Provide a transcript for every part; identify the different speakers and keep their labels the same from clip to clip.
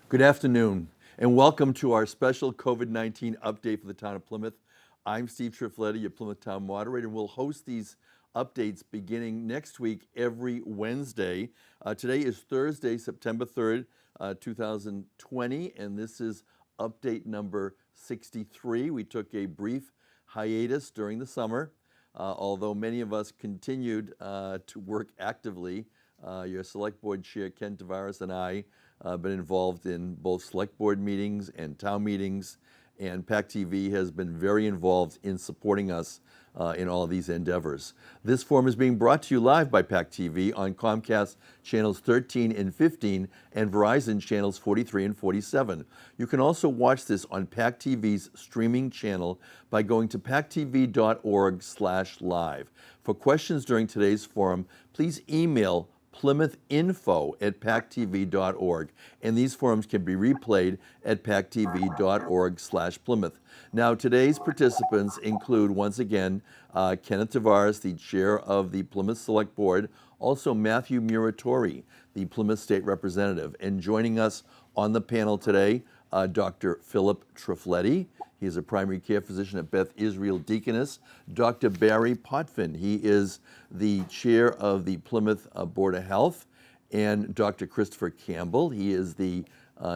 Speaker 1: Good afternoon, and welcome to our special COVID-19 update for the town of Plymouth. I'm Steve Triffletti, your Plymouth Town Moderator, and we'll host these updates beginning next week every Wednesday. Today is Thursday, September 3rd, 2020, and this is update number 63. We took a brief hiatus during the summer, although many of us continued to work actively. Your Select Board Chair, Ken Tavares, and I been involved in both Select Board meetings and town meetings, and PAC TV has been very involved in supporting us in all of these endeavors. This forum is being brought to you live by PAC TV on Comcast channels 13 and 15 and Verizon channels 43 and 47. You can also watch this on PAC TV's streaming channel by going to pactv.org/live. For questions during today's forum, please email PlymouthInfo@pactv.org, and these forums can be replayed at pactv.org/Plymouth. Now, today's participants include, once again, Kenneth Tavares, the chair of the Plymouth Select Board, also Matthew Muratore, the Plymouth State Representative, and joining us on the panel today, Dr. Philip Triffletti. He is a primary care physician at Beth Israel Deaconess. Dr. Barry Potvin, he is the chair of the Plymouth Board of Health. And Dr. Christopher Campbell, he is the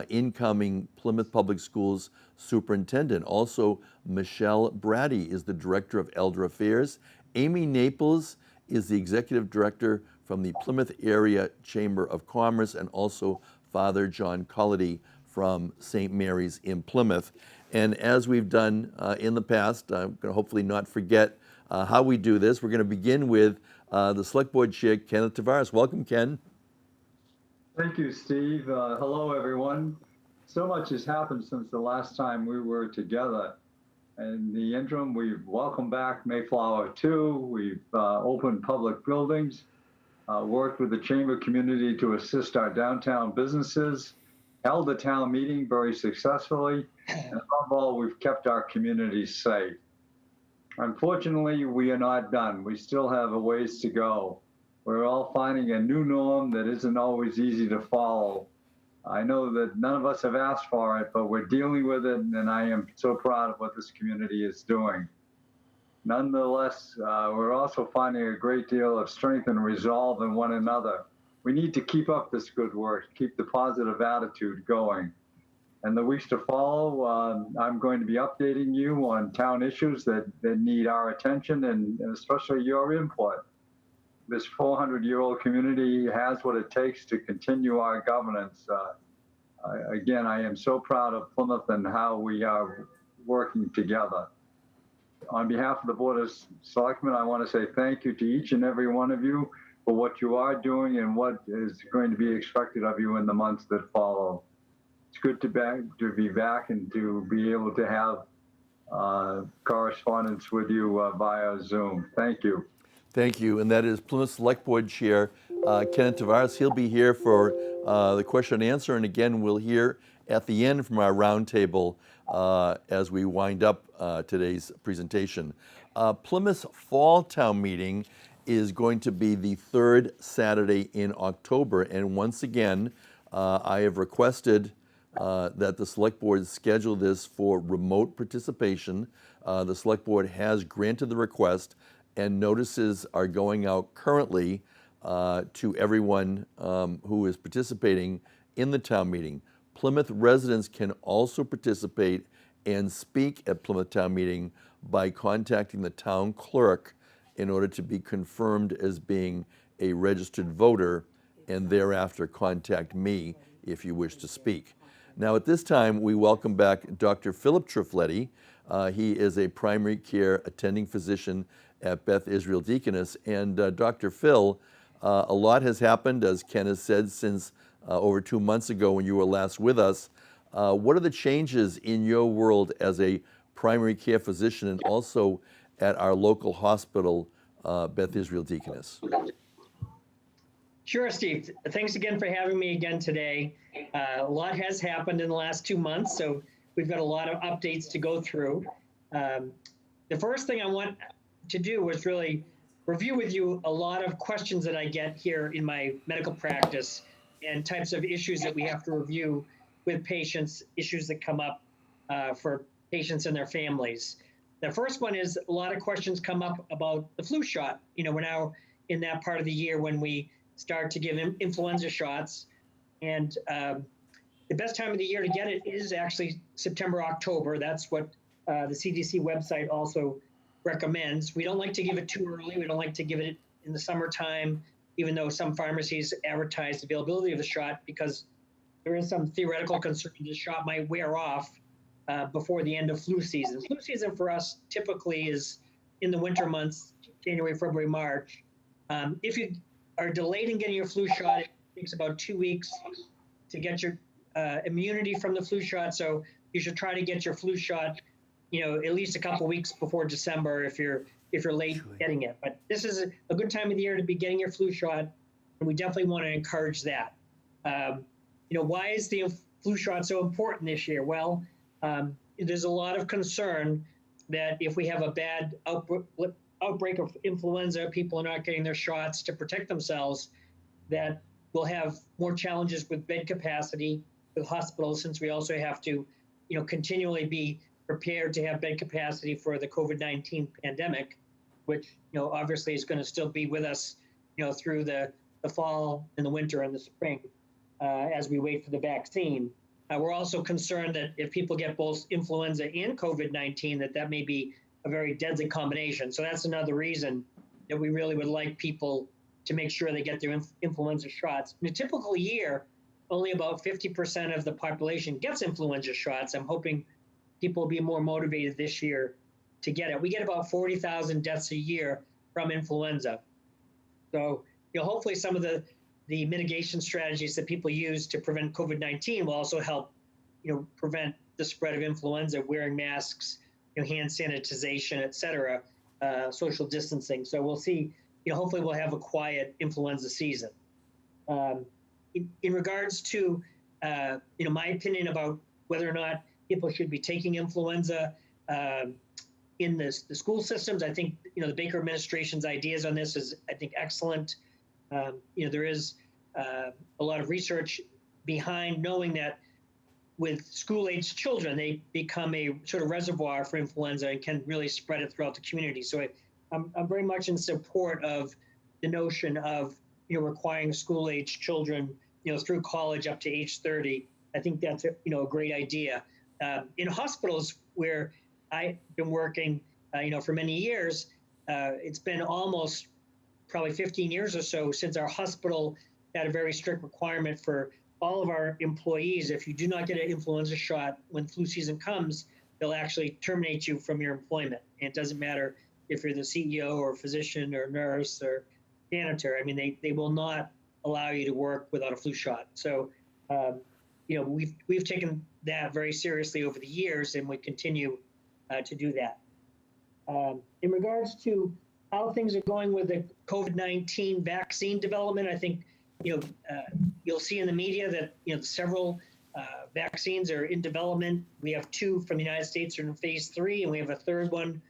Speaker 1: incoming Plymouth Public Schools Superintendent. Also, Michelle Bratti is the Director of Elder Affairs. Amy Naples is the Executive Director from the Plymouth Area Chamber of Commerce, and also Father John Culloty from St. Mary's in Plymouth. And as we've done in the past, I'm going to hopefully not forget how we do this. We're going to begin with the Select Board Chair, Kenneth Tavares. Welcome, Ken.
Speaker 2: Thank you, Steve. Hello, everyone. So much has happened since the last time we were together. In the interim, we've welcomed back Mayflower 2. We've opened public buildings, worked with the Chamber community to assist our downtown businesses, held a town meeting very successfully, and above all, we've kept our community safe. Unfortunately, we are not done. We still have a ways to go. We're all finding a new norm that isn't always easy to follow. I know that none of us have asked for it, but we're dealing with it, and I am so proud of what this community is doing. Nonetheless, we're also finding a great deal of strength and resolve in one another. We need to keep up this good work, keep the positive attitude going. And the weeks to follow, I'm going to be updating you on town issues that need our attention and especially your input. This 400-year-old community has what it takes to continue our governance. Again, I am so proud of Plymouth and how we are working together. On behalf of the Board of Selectmen, I want to say thank you to each and every one of you for what you are doing and what is going to be expected of you in the months that follow. It's good to be back and to be able to have correspondence with you via Zoom. Thank you.
Speaker 1: Thank you, and that is Plymouth Select Board Chair Kenneth Tavares. He'll be here for the question and answer, and again, we'll hear at the end from our roundtable as we wind up today's presentation. Plymouth's Fall Town Meeting is going to be the third Saturday in October, and once again, I have requested that the Select Board schedule this for remote participation. The Select Board has granted the request, and notices are going out currently to everyone who is participating in the town meeting. Plymouth residents can also participate and speak at Plymouth Town Meeting by contacting the town clerk in order to be confirmed as being a registered voter, and thereafter contact me if you wish to speak. Now, at this time, we welcome back Dr. Philip Triffletti. He is a primary care attending physician at Beth Israel Deaconess. And Dr. Phil, a lot has happened, as Ken has said, since over 2 months ago when you were last with us. What are the changes in your world as a primary care physician and also at our local hospital, Beth Israel Deaconess?
Speaker 3: Sure, Steve. Thanks again for having me again today. A lot has happened in the last 2 months, so we've got a lot of updates to go through. The first thing I want to do was really review with you a lot of questions that I get here in my medical practice and types of issues that we have to review with patients, issues that come up for patients and their families. The first one is a lot of questions come up about the flu shot. We're now in that part of the year when we start to give influenza shots. And the best time of the year to get it is actually September, October. That's what the CDC website also recommends. We don't like to give it too early. We don't like to give it in the summertime, even though some pharmacies advertise the availability of the shot, because there is some theoretical concern the shot might wear off before the end of flu season. Flu season for us typically is in the winter months, January, February, March. If you are delayed in getting your flu shot, it takes about 2 weeks to get your immunity from the flu shot. So you should try to get your flu shot, at least a couple weeks before December if you're late getting it. But this is a good time of the year to be getting your flu shot, and we definitely want to encourage that. Why is the flu shot so important this year? Well, there's a lot of concern that if we have a bad outbreak of influenza, people are not getting their shots to protect themselves, that we'll have more challenges with bed capacity with hospitals, since we also have to, continually be prepared to have bed capacity for the COVID-19 pandemic, which, obviously is going to still be with us, through the fall and the winter and the spring as we wait for the vaccine. We're also concerned that if people get both influenza and COVID-19, that may be a very deadly combination. So that's another reason that we really would like people to make sure they get their influenza shots. In a typical year, only about 50% of the population gets influenza shots. I'm hoping people will be more motivated this year to get it. We get about 40,000 deaths a year from influenza. So, hopefully some of the mitigation strategies that people use to prevent COVID-19 will also help, prevent the spread of influenza, wearing masks, hand sanitization, et cetera, social distancing. So we'll see, hopefully we'll have a quiet influenza season. In regards to, my opinion about whether or not people should be taking influenza in the school systems, I think, the Baker administration's ideas on this is, I think, excellent. There is a lot of research behind knowing that with school-aged children, they become a sort of reservoir for influenza and can really spread it throughout the community. So I'm very much in support of the notion of, requiring school-aged children, through college up to age 30. I think that's a great idea. In hospitals where I've been working, for many years, it's been almost probably 15 years or so since our hospital had a very strict requirement for all of our employees. If you do not get an influenza shot when flu season comes, they'll actually terminate you from your employment. And it doesn't matter if you're the CEO or physician or nurse or janitor. I mean, they will not allow you to work without a flu shot. So, we've taken that very seriously over the years, and we continue to do that. In regards to how things are going with the COVID-19 vaccine development, I think, you'll see in the media that, several vaccines are in development. We have 2 from the United States are in phase 3, and we have a third one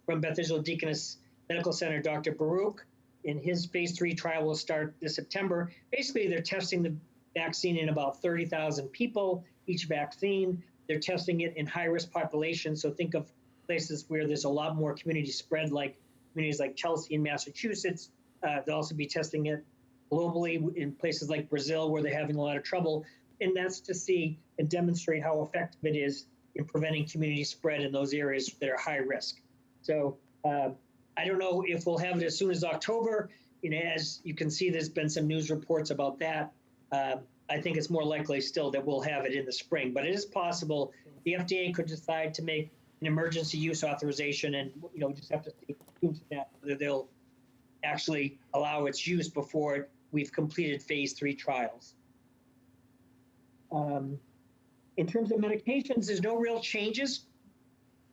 Speaker 3: from Beth Deaconess Medical Center, Dr. Baruch. And his phase 3 trial will start this September. Basically, they're testing the vaccine in about 30,000 people, each vaccine. They're testing it in high-risk populations. So think of places where there's a lot more community spread, like communities like Chelsea in Massachusetts. They'll also be testing it globally in places like Brazil, where they're having a lot of trouble. And that's to see and demonstrate how effective it is in preventing community spread in those areas that are high risk. So I don't know if we'll have it as soon as October. As you can see, there's been some news reports about that. I think it's more likely still that we'll have it in the spring, but it is possible the FDA could decide to make an emergency use authorization, and we just have to stay tuned to that, whether they'll actually allow its use before we've completed phase 3 trials. In terms of medications, there's no real changes.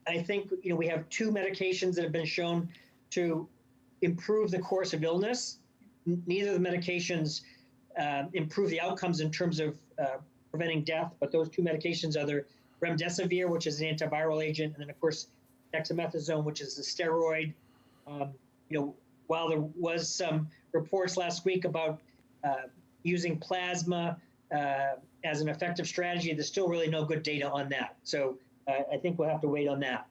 Speaker 3: I think we have 2 medications that have been shown to improve the course of illness. Neither of the medications improve the outcomes in terms of preventing death, but those 2 medications are the remdesivir, which is an antiviral agent, and then of course dexamethasone, which is a steroid. While there was some reports last week about using plasma as an effective strategy. There's still really no good data on that. So I think we'll have to wait on that.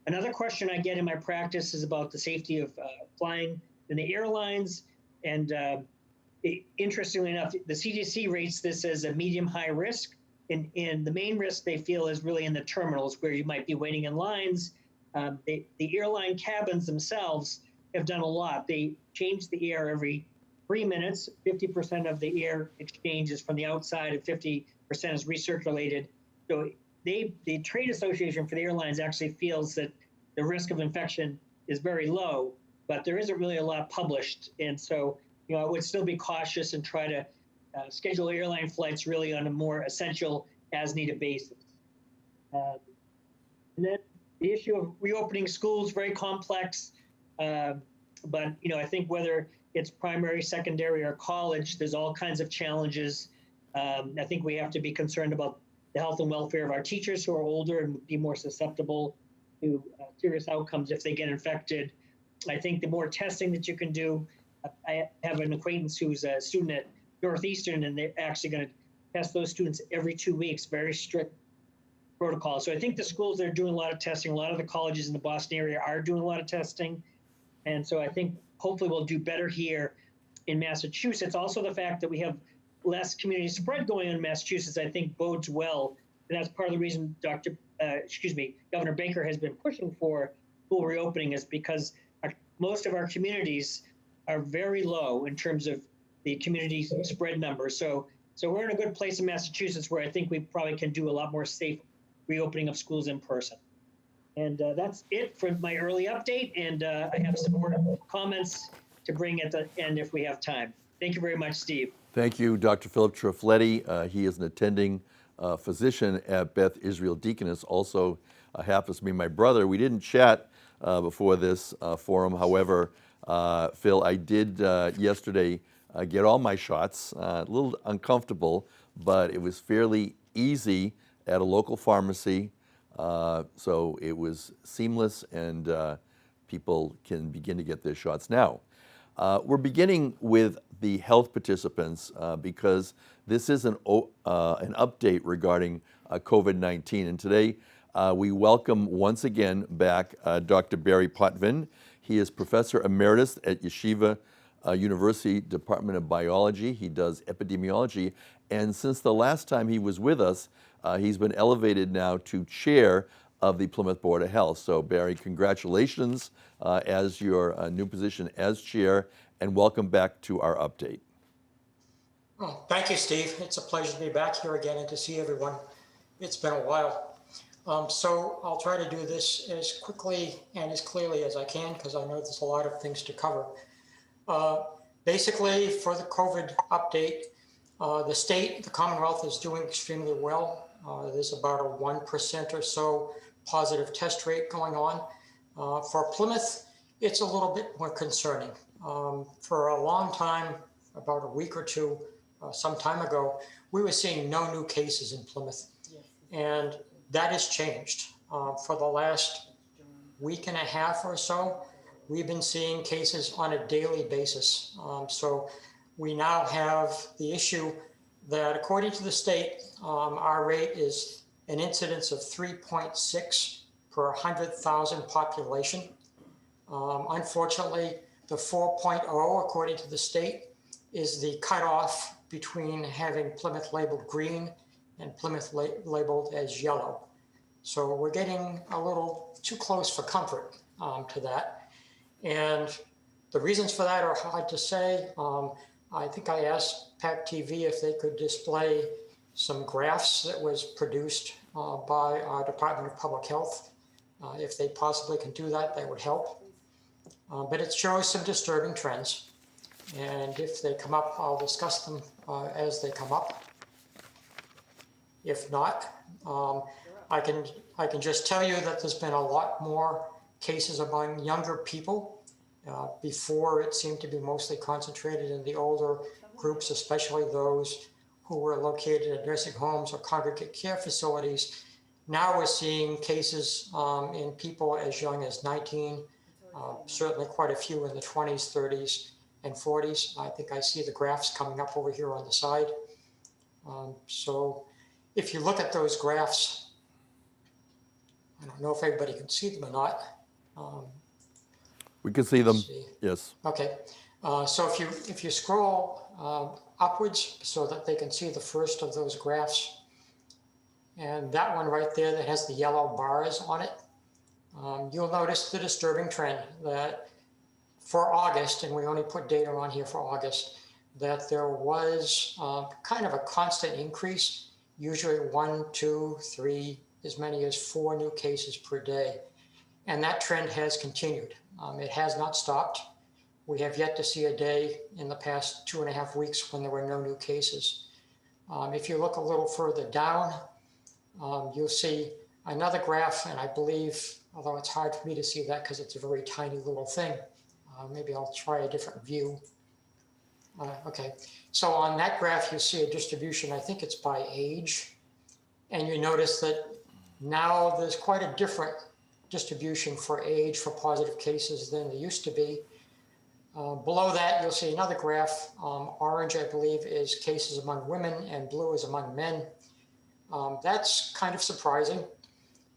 Speaker 3: Another question I get in my practice is about the safety of flying in the airlines. And interestingly enough, the CDC rates this as a medium-high risk. And the main risk they feel is really in the terminals where you might be waiting in lines. The airline cabins themselves have done a lot. They change the air every 3 minutes. 50% of the air exchange is from the outside and 50% is recirculated. So the trade association for the airlines actually feels that the risk of infection is very low, but there isn't really a lot published. And so, I would still be cautious and try to schedule airline flights really on a more essential as-needed basis. And then the issue of reopening schools, very complex. But, I think whether it's primary, secondary, or college, there's all kinds of challenges. I think we have to be concerned about the health and welfare of our teachers who are older and be more susceptible to serious outcomes if they get infected. I think the more testing that you can do, I have an acquaintance who's a student at Northeastern, and they're actually going to test those students every 2 weeks, very strict protocol. So I think the schools that are doing a lot of testing, a lot of the colleges in the Boston area are doing a lot of testing. And so I think hopefully we'll do better here in Massachusetts. Also, the fact that we have less community spread going on in Massachusetts, I think bodes well. And that's part of the reason Governor Baker has been pushing for full reopening, is because most of our communities are very low in terms of the community spread numbers. So we're in a good place in Massachusetts where I think we probably can do a lot more safe reopening of schools in person. And that's it for my early update. And I have some more comments to bring at the end if we have time. Thank you very much, Steve.
Speaker 1: Thank you, Dr. Philip Triffletti. He is an attending physician at Beth Israel Deaconess, also happens to be my brother. We didn't chat before this forum. However, Phil, I did yesterday get all my shots. A little uncomfortable, but it was fairly easy at a local pharmacy. So it was seamless, and people can begin to get their shots now. We're beginning with the health participants because this is an update regarding COVID-19. And today we welcome once again back Dr. Barry Potvin. He is Professor Emeritus at Yeshiva University Department of Biology. He does epidemiology. And since the last time he was with us, he's been elevated now to chair of the Plymouth Board of Health. So Barry, congratulations as your new position as chair, and welcome back to our update.
Speaker 4: Oh, thank you, Steve. It's a pleasure to be back here again and to see everyone. It's been a while. So I'll try to do this as quickly and as clearly as I can, because I know there's a lot of things to cover. Basically, for the COVID update, the state, the Commonwealth, is doing extremely well. There's about a 1% or so positive test rate going on. For Plymouth, it's a little bit more concerning. For a long time, about a week or two, some time ago, we were seeing no new cases in Plymouth. And that has changed. For the last week and a half or so, we've been seeing cases on a daily basis. So we now have the issue that, according to the state, our rate is an incidence of 3.6 per 100,000 population. Unfortunately, the 4.0, according to the state, is the cutoff between having Plymouth labeled green and Plymouth labeled as yellow. So we're getting a little too close for comfort to that. And the reasons for that are hard to say. I think I asked PAC TV if they could display some graphs that was produced by our Department of Public Health. If they possibly can do that, that would help. But it shows some disturbing trends. And if they come up, I'll discuss them as they come up. If not, I can just tell you that there's been a lot more cases among younger people. Before, it seemed to be mostly concentrated in the older groups, especially those who were located at nursing homes or congregate care facilities. Now we're seeing cases in people as young as 19, certainly quite a few in the 20s, 30s, and 40s. I think I see the graphs coming up over here on the side. So if you look at those graphs, I don't know if everybody can see them or not.
Speaker 1: We can see them.
Speaker 4: Let's see.
Speaker 1: Yes.
Speaker 4: Okay, so if you scroll upwards so that they can see the first of those graphs, and that one right there that has the yellow bars on it, you'll notice the disturbing trend that for August, and we only put data on here for August, that there was kind of a constant increase, usually 1, 2, 3, as many as 4 new cases per day. And that trend has continued. It has not stopped. We have yet to see a day in the past 2.5 weeks when there were no new cases. If you look a little further down, you'll see another graph, and I believe, although it's hard for me to see that because it's a very tiny little thing, maybe I'll try a different view. Okay, so on that graph, you see a distribution, I think it's by age, and you notice that now there's quite a different distribution for age for positive cases than there used to be. Below that, you'll see another graph. Orange, I believe, is cases among women, and blue is among men. That's kind of surprising.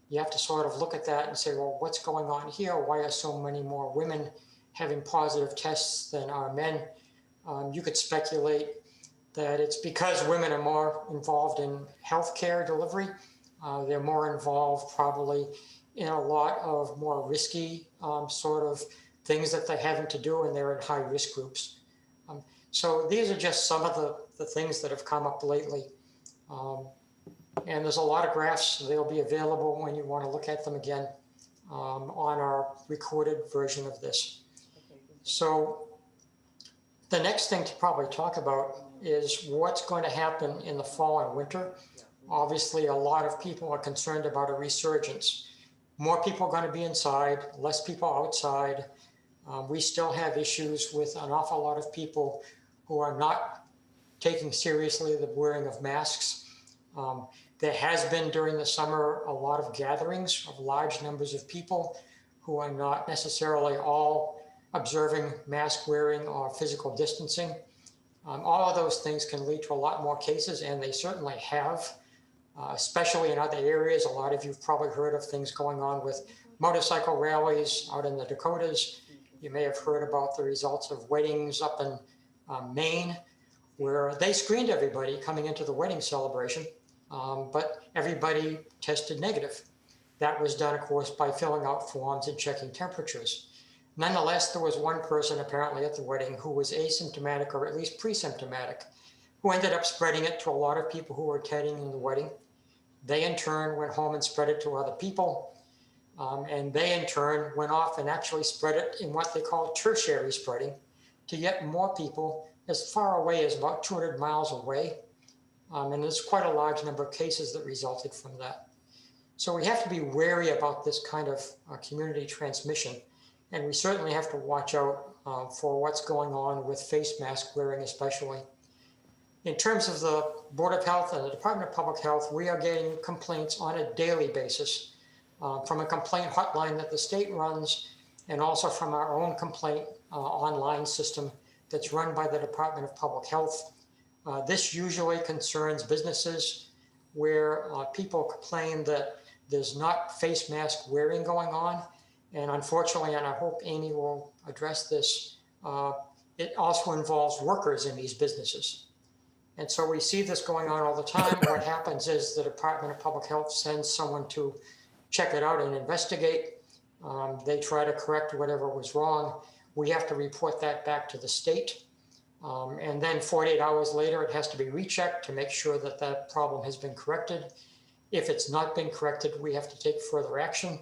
Speaker 4: You have to sort of look at that and say, well, what's going on here? Why are so many more women having positive tests than are men? You could speculate that it's because women are more involved in healthcare delivery. They're more involved probably in a lot of more risky sort of things that they're having to do, and they're in high risk groups. So these are just some of the things that have come up lately. And there's a lot of graphs. They'll be available when you want to look at them again on our recorded version of this. So the next thing to probably talk about is what's going to happen in the fall and winter. Obviously, a lot of people are concerned about a resurgence. More people are going to be inside, less people outside. We still have issues with an awful lot of people who are not taking seriously the wearing of masks. There has been during the summer a lot of gatherings of large numbers of people who are not necessarily all observing mask wearing or physical distancing. All of those things can lead to a lot more cases, and they certainly have, especially in other areas. A lot of you've probably heard of things going on with motorcycle rallies out in the Dakotas. You may have heard about the results of weddings up in Maine, where they screened everybody coming into the wedding celebration, but everybody tested negative. That was done, of course, by filling out forms and checking temperatures. Nonetheless, there was one person apparently at the wedding who was asymptomatic, or at least pre-symptomatic, who ended up spreading it to a lot of people who were attending the wedding. They in turn went home and spread it to other people. And they in turn went off and actually spread it in what they call tertiary spreading to yet more people as far away as about 200 miles away. And there's quite a large number of cases that resulted from that. So we have to be wary about this kind of community transmission. And we certainly have to watch out for what's going on with face mask wearing especially. In terms of the Board of Health and the Department of Public Health, we are getting complaints on a daily basis from a complaint hotline that the state runs, and also from our own complaint online system that's run by the Department of Public Health. This usually concerns businesses where people complain that there's not face mask wearing going on. And unfortunately, and I hope Amy will address this, it also involves workers in these businesses. And so we see this going on all the time. What happens is the Department of Public Health sends someone to check it out and investigate. They try to correct whatever was wrong. We have to report that back to the state. And then 48 hours later, it has to be rechecked to make sure that that problem has been corrected. If it's not been corrected, we have to take further action.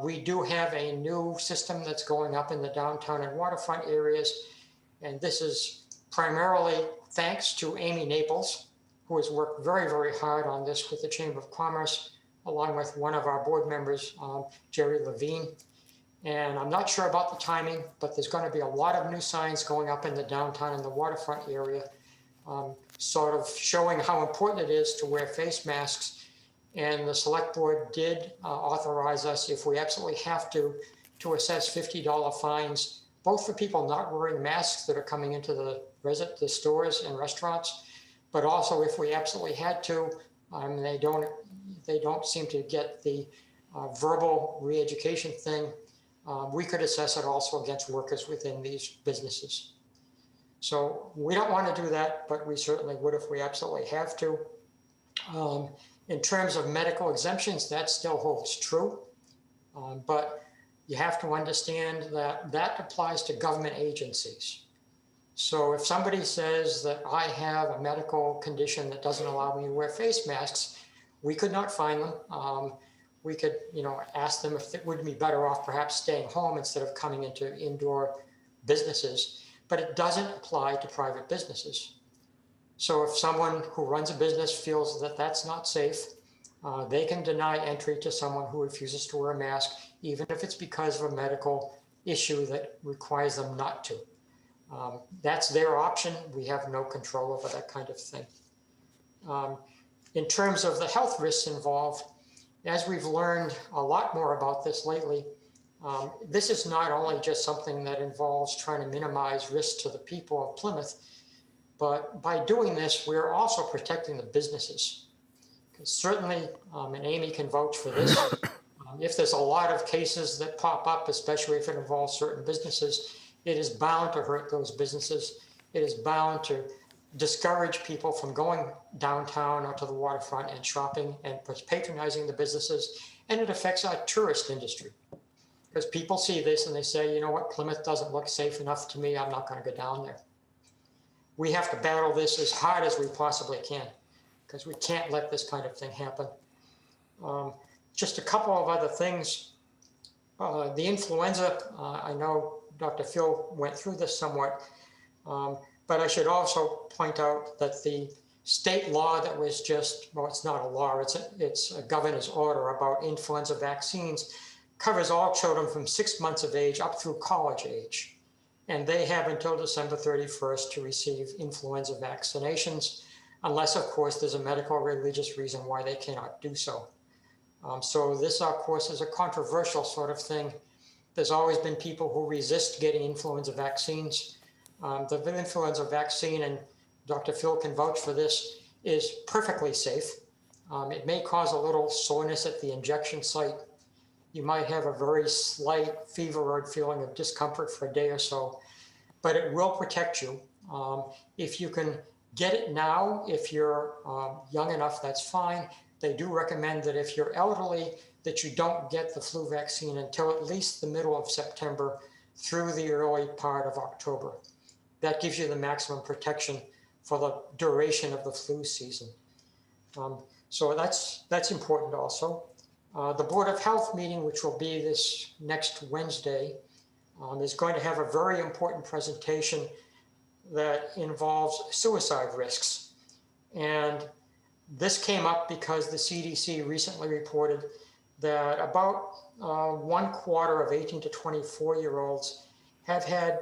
Speaker 4: We do have a new system that's going up in the downtown and waterfront areas. And this is primarily thanks to Amy Naples, who has worked very, very hard on this with the Chamber of Commerce, along with one of our board members, Jerry Levine. And I'm not sure about the timing, but there's going to be a lot of new signs going up in the downtown and the waterfront area, sort of showing how important it is to wear face masks. And the select board did authorize us, if we absolutely have to assess $50 fines, both for people not wearing masks that are coming into the stores and restaurants, but also if we absolutely had to, they don't seem to get the verbal re-education thing. We could assess it also against workers within these businesses. So we don't want to do that, but we certainly would if we absolutely have to. In terms of medical exemptions, that still holds true, but you have to understand that that applies to government agencies. So if somebody says that I have a medical condition that doesn't allow me to wear face masks, we could not fine them. We could, ask them if it would be better off perhaps staying home instead of coming into indoor businesses, but it doesn't apply to private businesses. So if someone who runs a business feels that that's not safe, they can deny entry to someone who refuses to wear a mask, even if it's because of a medical issue that requires them not to. That's their option. We have no control over that kind of thing. In terms of the health risks involved, as we've learned a lot more about this lately, this is not only just something that involves trying to minimize risk to the people of Plymouth, but by doing this, we're also protecting the businesses. Because certainly, and Amy can vouch for this, if there's a lot of cases that pop up, especially if it involves certain businesses, it is bound to hurt those businesses. It is bound to discourage people from going downtown or to the waterfront and shopping and patronizing the businesses. And it affects our tourist industry. Because people see this and they say, you know what, Plymouth doesn't look safe enough to me. I'm not going to go down there. We have to battle this as hard as we possibly can, because we can't let this kind of thing happen. Just a couple of other things. The influenza, I know Dr. Phil went through this somewhat, but I should also point out that the state law that was just, well, it's not a law, it's a governor's order about influenza vaccines, covers all children from 6 months of age up through college age. And they have until December 31st to receive influenza vaccinations, unless, of course, there's a medical or religious reason why they cannot do so. So this, of course, is a controversial sort of thing. There's always been people who resist getting influenza vaccines. The influenza vaccine, and Dr. Phil can vouch for this, is perfectly safe. It may cause a little soreness at the injection site. You might have a very slight fever or feeling of discomfort for a day or so, but it will protect you. If you can get it now, if you're young enough, that's fine. They do recommend that if you're elderly, that you don't get the flu vaccine until at least the middle of September through the early part of October. That gives you the maximum protection for the duration of the flu season. So that's important also. The Board of Health meeting, which will be this next Wednesday, is going to have a very important presentation that involves suicide risks. And this came up because the CDC recently reported that about 1/4 of 18 to 24-year-olds have had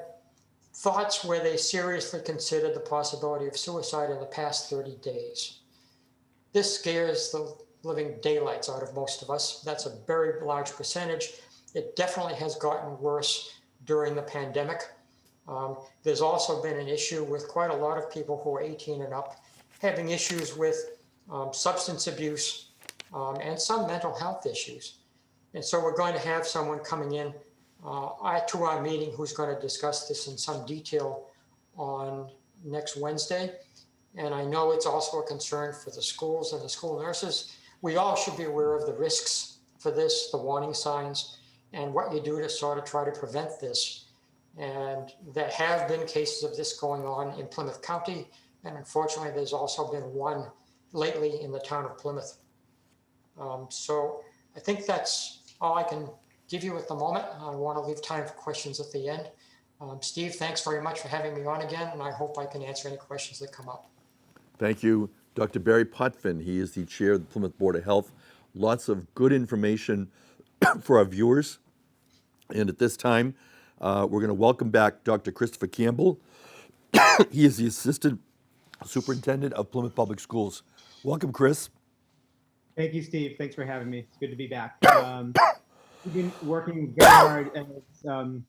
Speaker 4: thoughts where they seriously considered the possibility of suicide in the past 30 days. This scares the living daylights out of most of us. That's a very large percentage. It definitely has gotten worse during the pandemic. There's also been an issue with quite a lot of people who are 18 and up having issues with substance abuse and some mental health issues. And so we're going to have someone coming in to our meeting who's going to discuss this in some detail on next Wednesday. And I know it's also a concern for the schools and the school nurses. We all should be aware of the risks for this, the warning signs, and what you do to sort of try to prevent this. And there have been cases of this going on in Plymouth County, and unfortunately, there's also been one lately in the town of Plymouth. So I think that's all I can give you at the moment. I want to leave time for questions at the end. Steve, thanks very much for having me on again, and I hope I can answer any questions that come up.
Speaker 1: Thank you, Dr. Barry Potvin. He is the chair of the Plymouth Board of Health. Lots of good information for our viewers. And at this time, we're going to welcome back Dr. Christopher Campbell. He is the Assistant Superintendent of Plymouth Public Schools. Welcome, Chris.
Speaker 5: Thank you, Steve. Thanks for having me. It's good to be back. We've been working very hard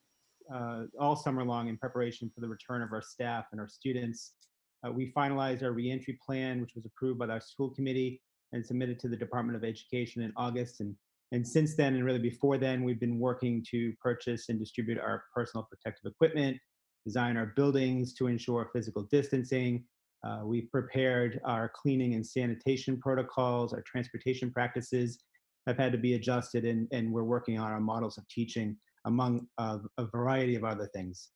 Speaker 5: all summer long in preparation for the return of our staff and our students. We finalized our reentry plan, which was approved by our school committee and submitted to the Department of Education in August. And since then, and really before then, we've been working to purchase and distribute our personal protective equipment, design our buildings to ensure physical distancing. We've prepared our cleaning and sanitation protocols. Our transportation practices have had to be adjusted, and we're working on our models of teaching, among a variety of other things.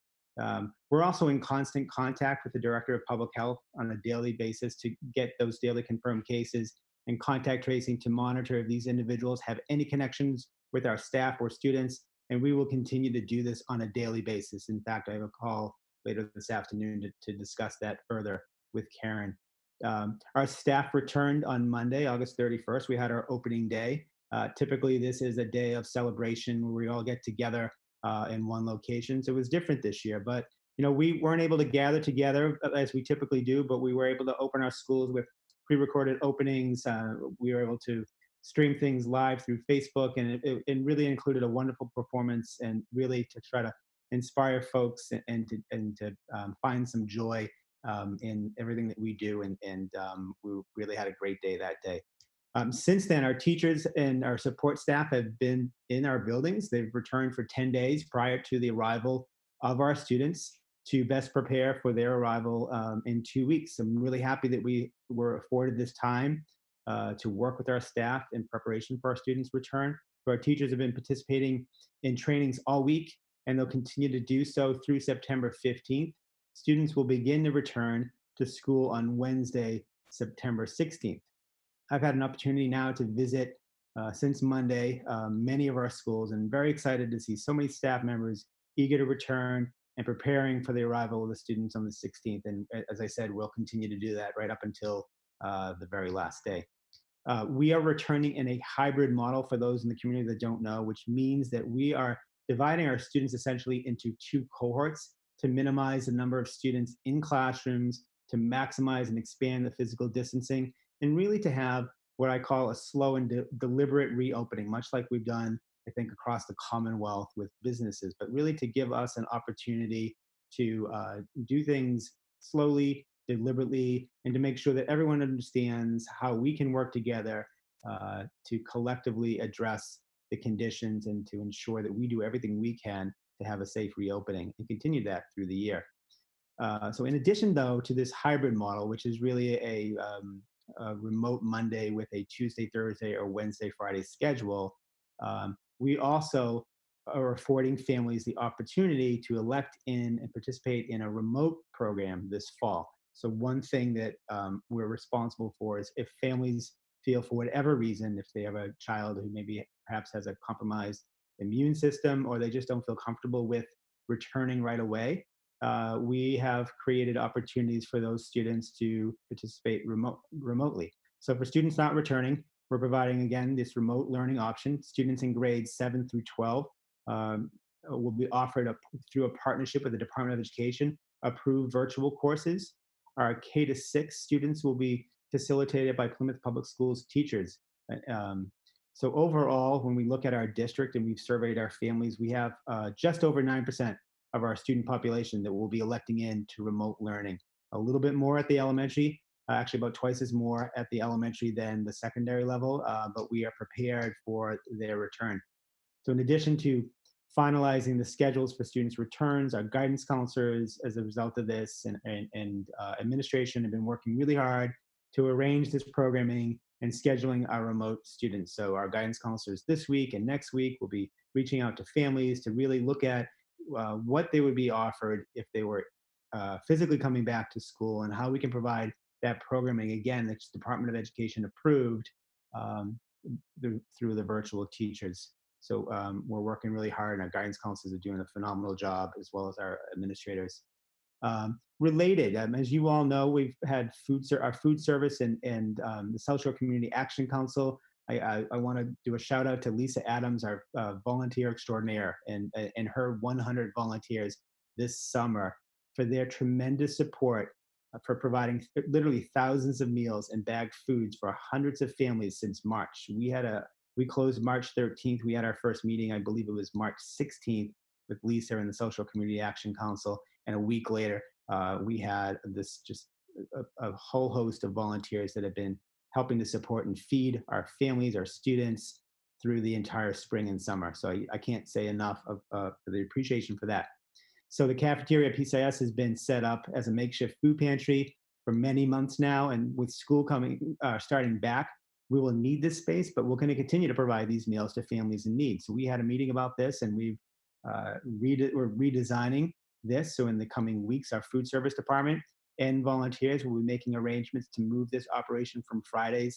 Speaker 5: We're also in constant contact with the Director of Public Health on a daily basis to get those daily confirmed cases and contact tracing to monitor if these individuals have any connections with our staff or students. And we will continue to do this on a daily basis. In fact, I have a call later this afternoon to discuss that further with Karen. Our staff returned on Monday, August 31st. We had our opening day. Typically, this is a day of celebration where we all get together in one location. So it was different this year, but we weren't able to gather together as we typically do, but we were able to open our schools with pre-recorded openings. We were able to stream things live through Facebook, and it really included a wonderful performance, and really to try to inspire folks and to find some joy in everything that we do. And we really had a great day that day. Since then, our teachers and our support staff have been in our buildings. They've returned for 10 days prior to the arrival of our students to best prepare for their arrival in 2 weeks. I'm really happy that we were afforded this time to work with our staff in preparation for our students' return. So our teachers have been participating in trainings all week, and they'll continue to do so through September 15th. Students will begin to return to school on Wednesday, September 16th. I've had an opportunity now to visit since Monday many of our schools, and very excited to see so many staff members eager to return and preparing for the arrival of the students on the 16th. And as I said, we'll continue to do that right up until the very last day. We are returning in a hybrid model for those in the community that don't know, which means that we are dividing our students essentially into two cohorts to minimize the number of students in classrooms, to maximize and expand the physical distancing, and really to have what I call a slow and deliberate reopening, much like we've done, I think, across the Commonwealth with businesses, but really to give us an opportunity to do things slowly, deliberately, and to make sure that everyone understands how we can work together to collectively address the conditions and to ensure that we do everything we can to have a safe reopening and continue that through the year. So in addition, though, to this hybrid model, which is really a remote Monday with a Tuesday, Thursday, or Wednesday, Friday schedule, we also are affording families the opportunity to elect in and participate in a remote program this fall. So one thing that we're responsible for is if families feel, for whatever reason, if they have a child who maybe perhaps has a compromised immune system, or they just don't feel comfortable with returning right away, we have created opportunities for those students to participate remotely. So for students not returning, we're providing, again, this remote learning option. Students in grades 7 through 12 will be offered through a partnership with the Department of Education, approved virtual courses. Our K-6 students will be facilitated by Plymouth Public Schools teachers. So overall, when we look at our district and we've surveyed our families, we have just over 9% of our student population that will be electing in to remote learning. A little bit more at the elementary, actually about twice as more at the elementary than the secondary level, but we are prepared for their return. So in addition to finalizing the schedules for students' returns, our guidance counselors, as a result of this, and administration have been working really hard to arrange this programming and scheduling our remote students. So our guidance counselors this week and next week will be reaching out to families to really look at what they would be offered if they were physically coming back to school, and how we can provide that programming, again, that's Department of Education approved through the virtual teachers. So we're working really hard, and our guidance counselors are doing a phenomenal job, as well as our administrators. Related, as you all know, we've had our food service and the South Shore Community Action Council. I want to do a shout out to Lisa Adams, our volunteer extraordinaire, and her 100 volunteers this summer for their tremendous support for providing literally thousands of meals and bagged foods for hundreds of families since March. We closed March 13th. We had our first meeting, I believe it was March 16th, with Lisa and the Social Community Action Council. And a week later, we had this just a whole host of volunteers that have been helping to support and feed our families, our students through the entire spring and summer. So I can't say enough of for the appreciation for that. So the cafeteria at PCIS has been set up as a makeshift food pantry for many months now, and with school starting back, we will need this space, but we're going to continue to provide these meals to families in need. So we had a meeting about this, and we're redesigning this. So in the coming weeks, our food service department and volunteers will be making arrangements to move this operation from Friday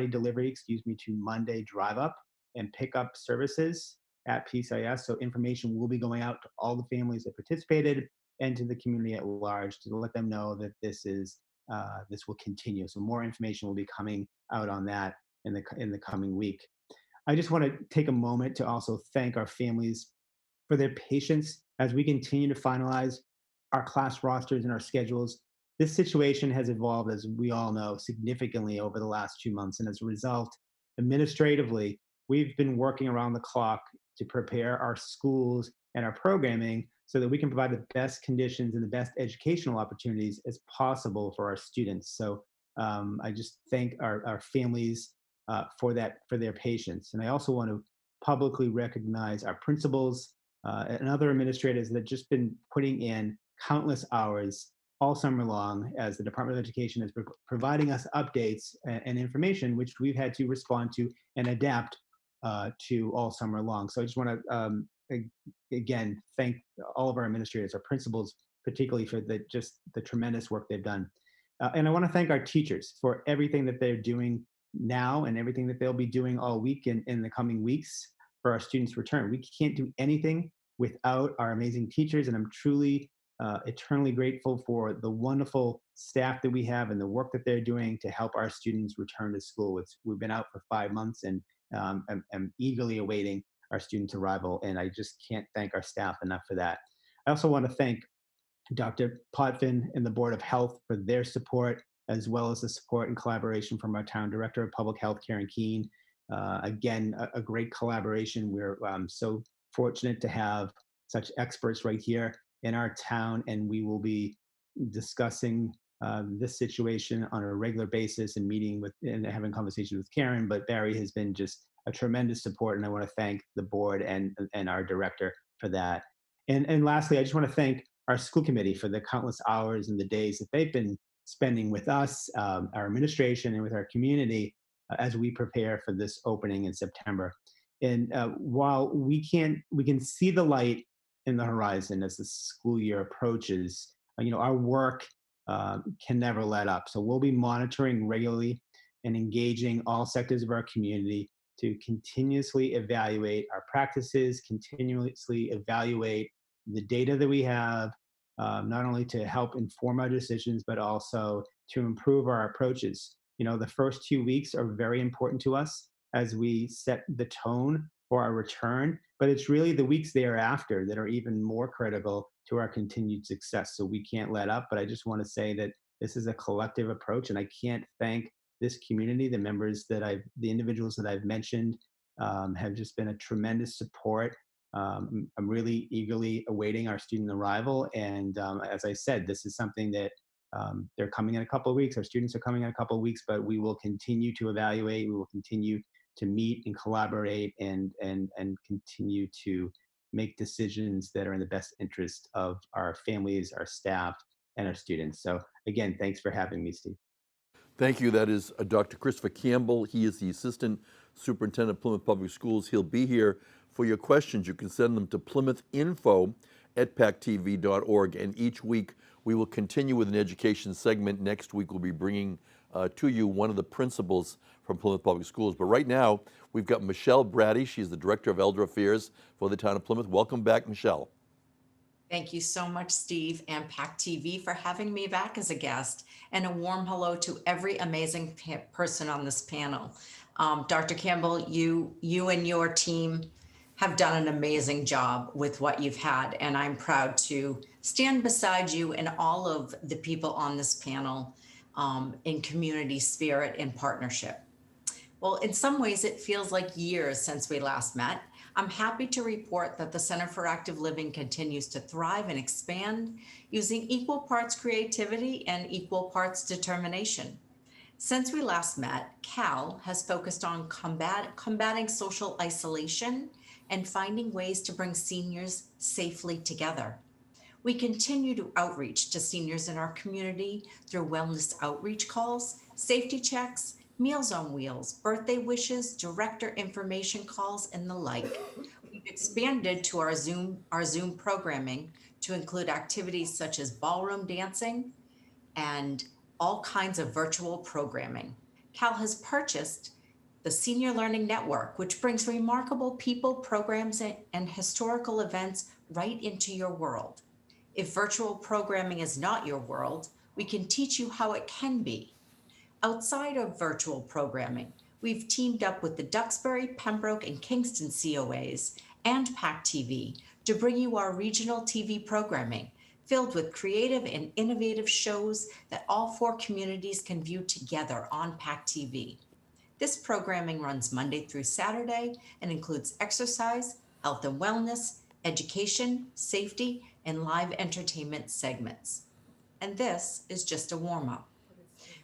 Speaker 5: delivery, to Monday drive up and pick up services at PCIS. So information will be going out to all the families that participated and to the community at large to let them know that this will continue. So more information will be coming out on that in the coming week. I just want to take a moment to also thank our families for their patience as we continue to finalize our class rosters and our schedules. This situation has evolved, as we all know, significantly over the last 2 months. And as a result, administratively, we've been working around the clock to prepare our schools and our programming so that we can provide the best conditions and the best educational opportunities as possible for our students. So I just thank our families for their patience. And I also want to publicly recognize our principals and other administrators that have just been putting in countless hours all summer long as the Department of Education is providing us updates and information, which we've had to respond to and adapt to all summer long. So I just want to, again, thank all of our administrators, our principals, particularly for the tremendous work they've done. And I want to thank our teachers for everything that they're doing now and everything that they'll be doing all week and in the coming weeks for our students' return. We can't do anything without our amazing teachers, and I'm truly eternally grateful for the wonderful staff that we have and the work that they're doing to help our students return to school. We've been out for 5 months, and I'm eagerly awaiting our students' arrival, and I just can't thank our staff enough for that. I also want to thank Dr. Potvin and the Board of Health for their support, as well as the support and collaboration from our town director of public health, Karen Keene. Again, a great collaboration. We're so fortunate to have such experts right here in our town, and we will be discussing this situation on a regular basis and meeting with and having conversations with Karen. But Barry has been just a tremendous support, and I want to thank the board and our director for that. And lastly, I just want to thank our school committee for the countless hours and the days that they've been spending with us, our administration, and with our community as we prepare for this opening in September. And while we can see the light in the horizon as the school year approaches, our work can never let up. So we'll be monitoring regularly and engaging all sectors of our community to continuously evaluate our practices, continuously evaluate the data that we have, not only to help inform our decisions, but also to improve our approaches. The first 2 weeks are very important to us as we set the tone for our return, but it's really the weeks thereafter that are even more critical to our continued success. So we can't let up, but I just want to say that this is a collective approach, and I can't thank this community, the individuals that I've mentioned have just been a tremendous support. I'm really eagerly awaiting our student arrival. And as I said, this is something that they're coming in a couple of weeks. Our students are coming in a couple of weeks, but we will continue to evaluate. We will continue to meet and collaborate and continue to make decisions that are in the best interest of our families, our staff, and our students. So again, thanks for having me, Steve.
Speaker 1: Thank you. That is Dr. Christopher Campbell. He is the Assistant Superintendent of Plymouth Public Schools. He'll be here for your questions. You can send them to plymouthinfo@pactv.org. And each week we will continue with an education segment. Next week we'll be bringing to you one of the principals from Plymouth Public Schools. But right now we've got Michelle Bratti. She's the Director of Elder Affairs for the town of Plymouth. Welcome back, Michelle.
Speaker 6: Thank you so much, Steve and PAC TV, for having me back as a guest, and a warm hello to every amazing person on this panel. Dr. Campbell, you and your team have done an amazing job with what you've had, and I'm proud to stand beside you and all of the people on this panel in community spirit and partnership. Well, in some ways, it feels like years since we last met. I'm happy to report that the Center for Active Living continues to thrive and expand using equal parts creativity and equal parts determination. Since we last met, Cal has focused on combating social isolation and finding ways to bring seniors safely together. We continue to outreach to seniors in our community through wellness outreach calls, safety checks, Meals on Wheels, birthday wishes, director information calls, and the like. We've expanded to our Zoom programming to include activities such as ballroom dancing and all kinds of virtual programming. Cal has purchased the Senior Learning Network, which brings remarkable people, programs, and historical events right into your world. If virtual programming is not your world, we can teach you how it can be. Outside of virtual programming, we've teamed up with the Duxbury, Pembroke, and Kingston COAs and PAC TV to bring you our regional TV programming, filled with creative and innovative shows that all 4 communities can view together on PAC TV. This programming runs Monday through Saturday and includes exercise, health and wellness, education, safety, and live entertainment segments. And this is just a warm-up.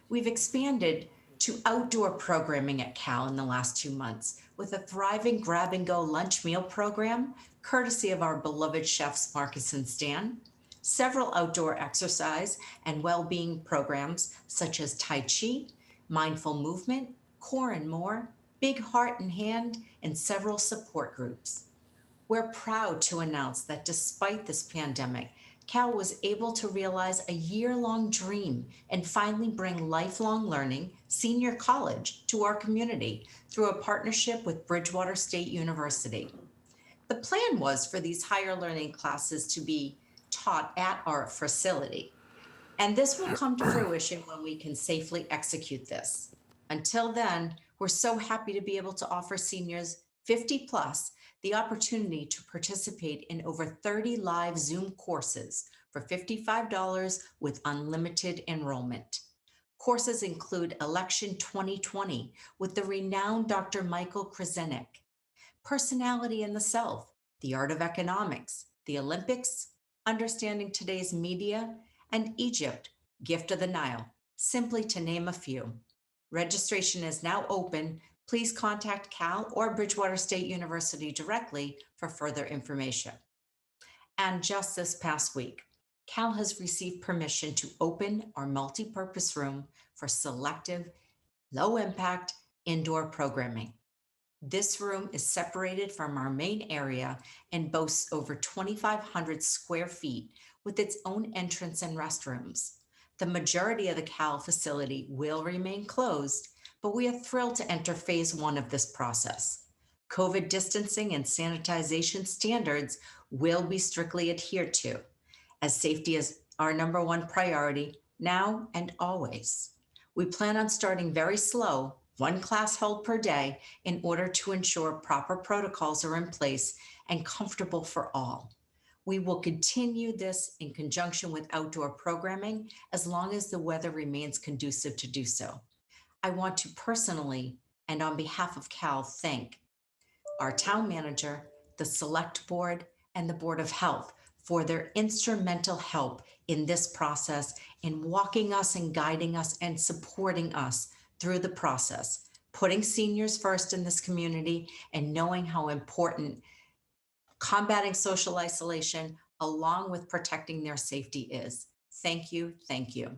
Speaker 6: We've expanded to outdoor programming at Cal in the last 2 months with a thriving grab-and-go lunch meal program, courtesy of our beloved chefs Marcus and Stan, several outdoor exercise and well-being programs such as Tai Chi, mindful movement, core and more, big heart and hand, and several support groups. We're proud to announce that despite this pandemic, Cal was able to realize a year-long dream and finally bring lifelong learning, senior college, to our community through a partnership with Bridgewater State University. The plan was for these higher learning classes to be taught at our facility, and this will come to fruition when we can safely execute this. Until then, we're so happy to be able to offer seniors 50 plus the opportunity to participate in over 30 live Zoom courses for $55 with unlimited enrollment. Courses include Election 2020 with the renowned Dr. Michael Krasenik, Personality in the Self, The Art of Economics, the Olympics, Understanding Today's Media, and Egypt, Gift of the Nile, simply to name a few. Registration is now open. Please contact Cal or Bridgewater State University directly for further information. And just this past week, Cal has received permission to open our multi-purpose room for selective, low-impact indoor programming. This room is separated from our main area and boasts over 2,500 square feet with its own entrance and restrooms. The majority of the Cal facility will remain closed, but we are thrilled to enter phase 1 of this process. COVID distancing and sanitization standards will be strictly adhered to, as safety is our number 1 priority now and always. We plan on starting very slow, 1 class held per day, in order to ensure proper protocols are in place and comfortable for all. We will continue this in conjunction with outdoor programming as long as the weather remains conducive to do so. I want to personally, and on behalf of Cal, thank our town manager, the select board, and the Board of Health for their instrumental help in this process, in walking us and guiding us and supporting us through the process, putting seniors first in this community and knowing how important combating social isolation along with protecting their safety is. Thank you, thank you.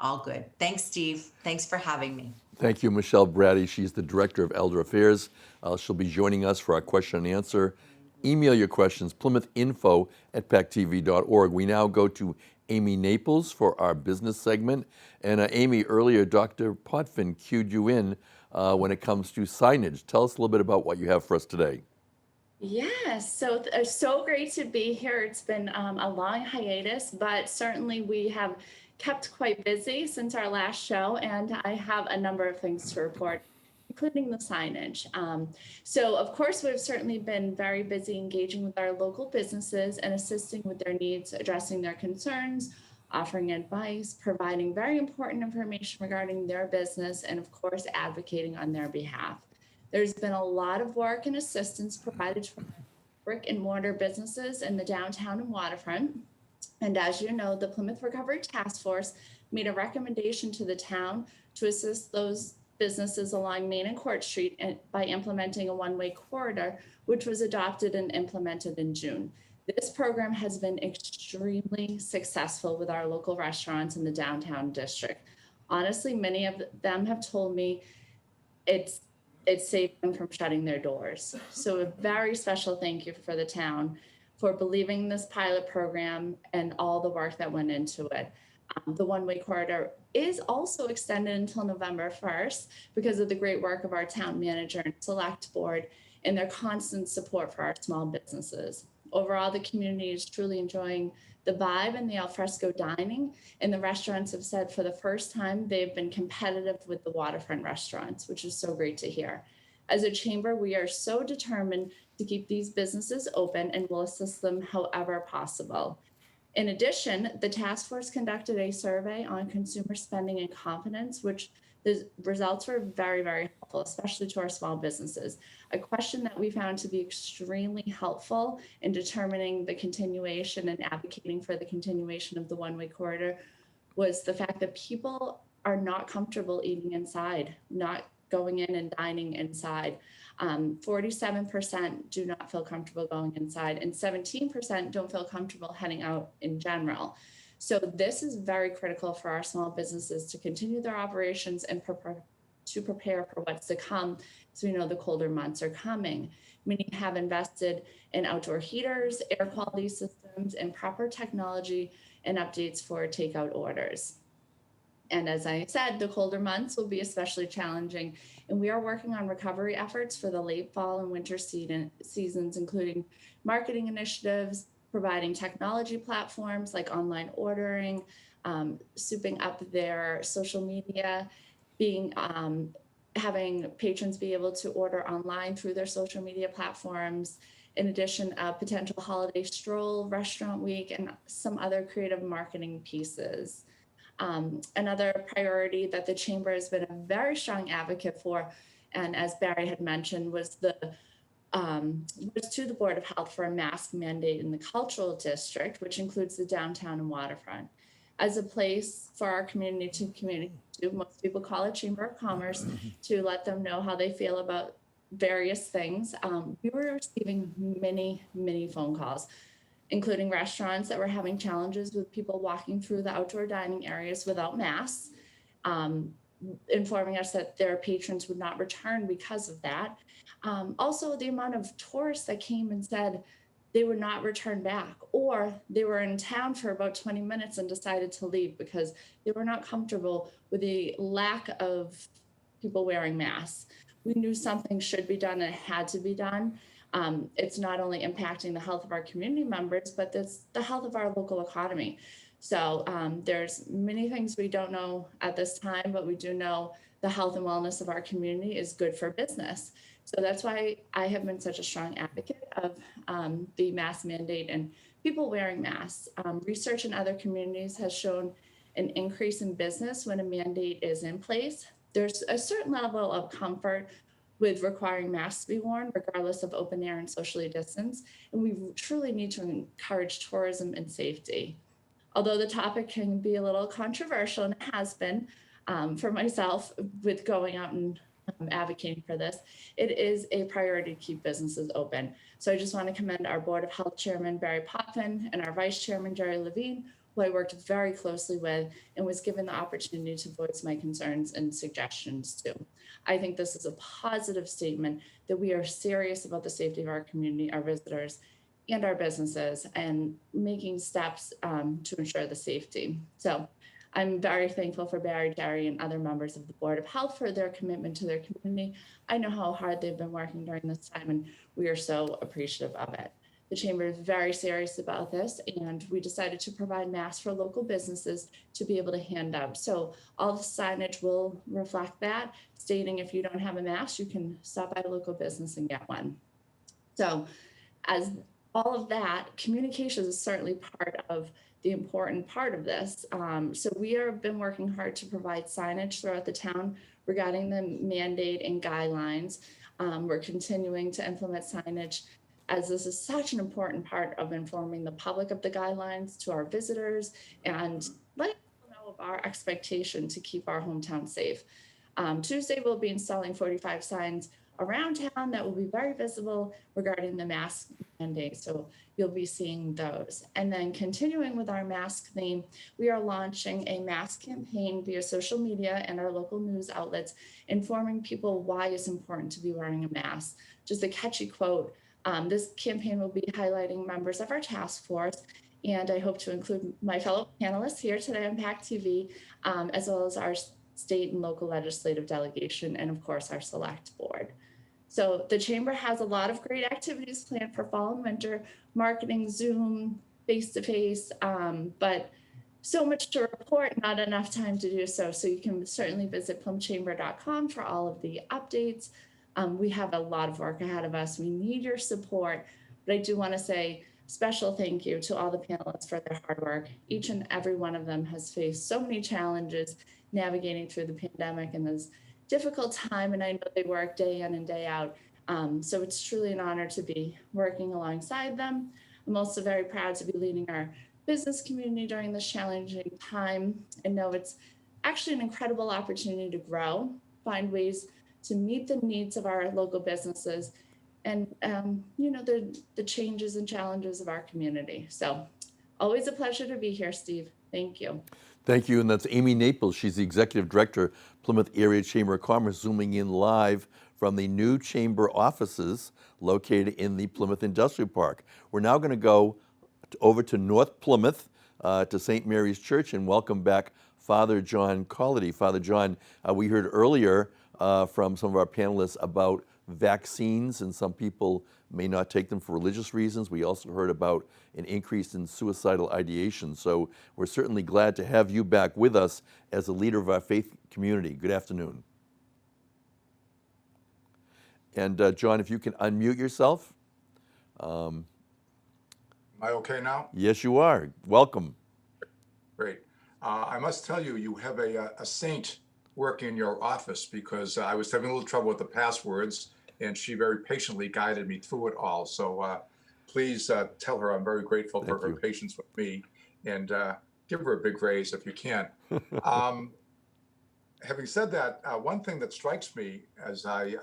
Speaker 6: All good. Thanks, Steve. Thanks for having me.
Speaker 1: Thank you, Michelle Bratti. She's the Director of Elder Affairs. She'll be joining us for our question and answer. Email your questions, plymouthinfo@pactv.org. We now go to Amy Naples for our business segment. And Amy, earlier, Dr. Potvin cued you in when it comes to signage. Tell us a little bit about what you have for us today.
Speaker 7: Yes, so great to be here. It's been a long hiatus, but certainly we have kept quite busy since our last show, and I have a number of things to report, including the signage. So of course, we've certainly been very busy engaging with our local businesses and assisting with their needs, addressing their concerns, offering advice, providing very important information regarding their business, and of course, advocating on their behalf. There's been a lot of work and assistance provided from brick and mortar businesses in the downtown and waterfront. And as you know, the Plymouth Recovery Task Force made a recommendation to the town to assist those businesses along Main and Court Street by implementing a one-way corridor, which was adopted and implemented in June. This program has been extremely successful with our local restaurants in the downtown district. Honestly, many of them have told me it's saved them from shutting their doors. So a very special thank you for the town for believing this pilot program and all the work that went into it. The one-way corridor is also extended until November 1st because of the great work of our town manager and select board and their constant support for our small businesses. Overall, the community is truly enjoying the vibe and the alfresco dining, and the restaurants have said for the first time they've been competitive with the waterfront restaurants, which is so great to hear. As a chamber, we are so determined to keep these businesses open and will assist them however possible. In addition, the task force conducted a survey on consumer spending and confidence, which the results were very, very helpful, especially to our small businesses. A question that we found to be extremely helpful in determining the continuation and advocating for the continuation of the one-way corridor was the fact that people are not comfortable eating inside, not going in and dining inside. 47% do not feel comfortable going inside, and 17% don't feel comfortable heading out in general. So this is very critical for our small businesses to continue their operations and to prepare for what's to come. So we know the colder months are coming. Many have invested in outdoor heaters, air quality systems, and proper technology and updates for takeout orders. And as I said, the colder months will be especially challenging, and we are working on recovery efforts for the late fall and winter seasons, including marketing initiatives, providing technology platforms like online ordering, souping up their social media, having patrons be able to order online through their social media platforms. In addition, a potential holiday stroll, restaurant week, and some other creative marketing pieces. Another priority that the Chamber has been a very strong advocate for, and as Barry had mentioned, was to the Board of Health for a mask mandate in the cultural district, which includes the downtown and waterfront. As a place for our community to communicate to, most people call it Chamber of Commerce, to let them know how they feel about various things. We were receiving many phone calls, including restaurants that were having challenges with people walking through the outdoor dining areas without masks, informing us that their patrons would not return because of that. Also, the amount of tourists that came and said they would not return back, or they were in town for about 20 minutes and decided to leave because they were not comfortable with the lack of people wearing masks. We knew something should be done and it had to be done. It's not only impacting the health of our community members, but it's the health of our local economy. So there's many things we don't know at this time, but we do know the health and wellness of our community is good for business. So that's why I have been such a strong advocate of the mask mandate and people wearing masks. Research in other communities has shown an increase in business when a mandate is in place. There's a certain level of comfort with requiring masks to be worn, regardless of open air and socially distanced. And we truly need to encourage tourism and safety. Although the topic can be a little controversial, and it has been for myself with going out and advocating for this, it is a priority to keep businesses open. So I just want to commend our Board of Health Chairman, Barry Potvin, and our Vice Chairman, Jerry Levine, who I worked very closely with and was given the opportunity to voice my concerns and suggestions too. I think this is a positive statement that we are serious about the safety of our community, our visitors, and our businesses, and making steps to ensure the safety. So I'm very thankful for Barry, Jerry, and other members of the Board of Health for their commitment to their community. I know how hard they've been working during this time, and we are so appreciative of it. The Chamber is very serious about this, and we decided to provide masks for local businesses to be able to hand out. So all the signage will reflect that, stating if you don't have a mask, you can stop by a local business and get one. So as all of that, communication is certainly part of the important part of this. So we have been working hard to provide signage throughout the town regarding the mandate and guidelines. We're continuing to implement signage, as this is such an important part of informing the public of the guidelines to our visitors and letting people know of our expectation to keep our hometown safe. Tuesday, we'll be installing 45 signs around town that will be very visible regarding the mask mandate. So you'll be seeing those. And then continuing with our mask theme, we are launching a mask campaign via social media and our local news outlets, informing people why it's important to be wearing a mask. Just a catchy quote. This campaign will be highlighting members of our task force, and I hope to include my fellow panelists here today on PAC TV, as well as our state and local legislative delegation, and of course our select board. So the chamber has a lot of great activities planned for fall and winter, marketing, Zoom, face-to-face, but so much to report, not enough time to do so. So you can certainly visit plymouthchamber.com for all of the updates. We have a lot of work ahead of us. We need your support, but I do want to say special thank you to all the panelists for their hard work. Each and every one of them has faced so many challenges navigating through the pandemic and this difficult time, and I know they work day in and day out. So it's truly an honor to be working alongside them. I'm also very proud to be leading our business community during this challenging time, and know it's actually an incredible opportunity to grow, find ways to meet the needs of our local businesses and the changes and challenges of our community. So always a pleasure to be here, Steve. Thank you.
Speaker 1: Thank you, and that's Amy Naples. She's the Executive Director, Plymouth Area Chamber of Commerce, zooming in live from the new chamber offices located in the Plymouth Industrial Park. We're now going to go over to North Plymouth to St. Mary's Church and welcome back Father John Culloty. Father John, we heard earlier from some of our panelists about vaccines, and some people may not take them for religious reasons. We also heard about an increase in suicidal ideation. So we're certainly glad to have you back with us as a leader of our faith community. Good afternoon. And John, if you can unmute yourself.
Speaker 8: Am I okay now?
Speaker 1: Yes, you are. Welcome.
Speaker 8: Great. I must tell you, you have a saint working in your office, because I was having a little trouble with the passwords, and she very patiently guided me through it all. So please tell her I'm very grateful for her patience with me, and give her a big raise if you can. Having said that, one thing that strikes me as I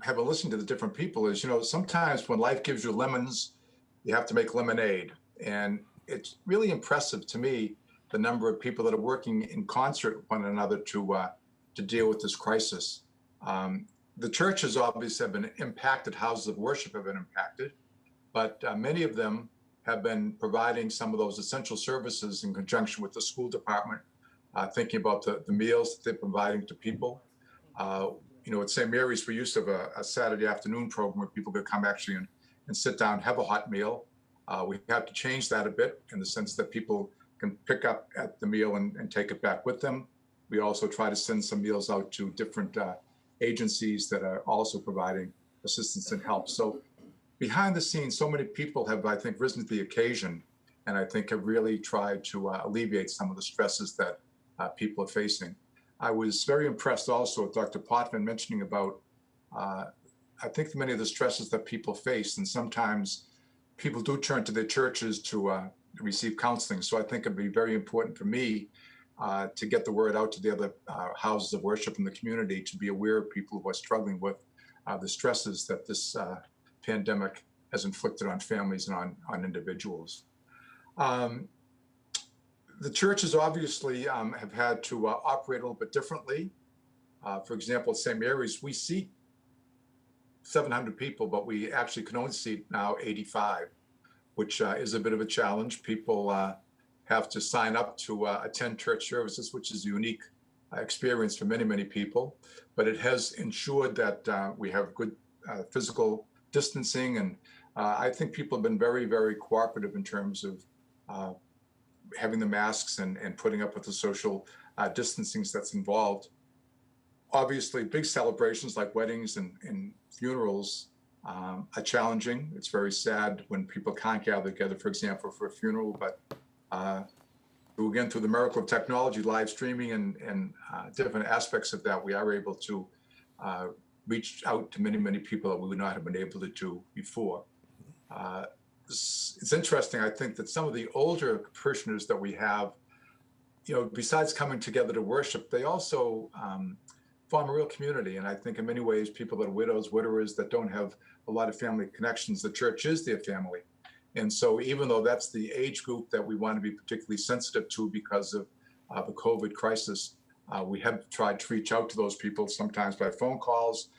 Speaker 8: have listened to the different people is, sometimes when life gives you lemons, you have to make lemonade. And it's really impressive to me, the number of people that are working in concert with one another to deal with this crisis. The churches obviously have been impacted, houses of worship have been impacted, but many of them have been providing some of those essential services in conjunction with the school department, thinking about the meals that they're providing to people. At St. Mary's, we used to have a Saturday afternoon program where people could come actually and sit down, have a hot meal. We have to change that a bit in the sense that people can pick up at the meal and take it back with them. We also try to send some meals out to different agencies that are also providing assistance and help. So behind the scenes, so many people have, I think, risen to the occasion, and I think have really tried to alleviate some of the stresses that people are facing. I was very impressed also with Dr. Potvin mentioning about, I think, many of the stresses that people face, and sometimes people do turn to their churches to receive counseling. So I think it'd be very important for me to get the word out to the other houses of worship in the community, to be aware of people who are struggling with the stresses that this pandemic has inflicted on families and on individuals. The churches obviously have had to operate a little bit differently. For example, at St. Mary's, we seat 700 people, but we actually can only seat now 85, which is a bit of a challenge. People have to sign up to attend church services, which is a unique experience for many, many people. But it has ensured that we have good physical distancing. And I think people have been very, very cooperative in terms of having the masks and putting up with the social distancing that's involved. Obviously, big celebrations like weddings and funerals are challenging. It's very sad when people can't gather together, for example, for a funeral, but again, through the miracle of technology, live streaming and different aspects of that, we are able to reached out to many, many people that we would not have been able to do before. It's interesting, I think, that some of the older parishioners that we have, besides coming together to worship, they also form a real community. And I think in many ways, people that are widows, widowers, that don't have a lot of family connections, the church is their family. And so even though that's the age group that we want to be particularly sensitive to because of the COVID crisis, we have tried to reach out to those people, sometimes by phone calls,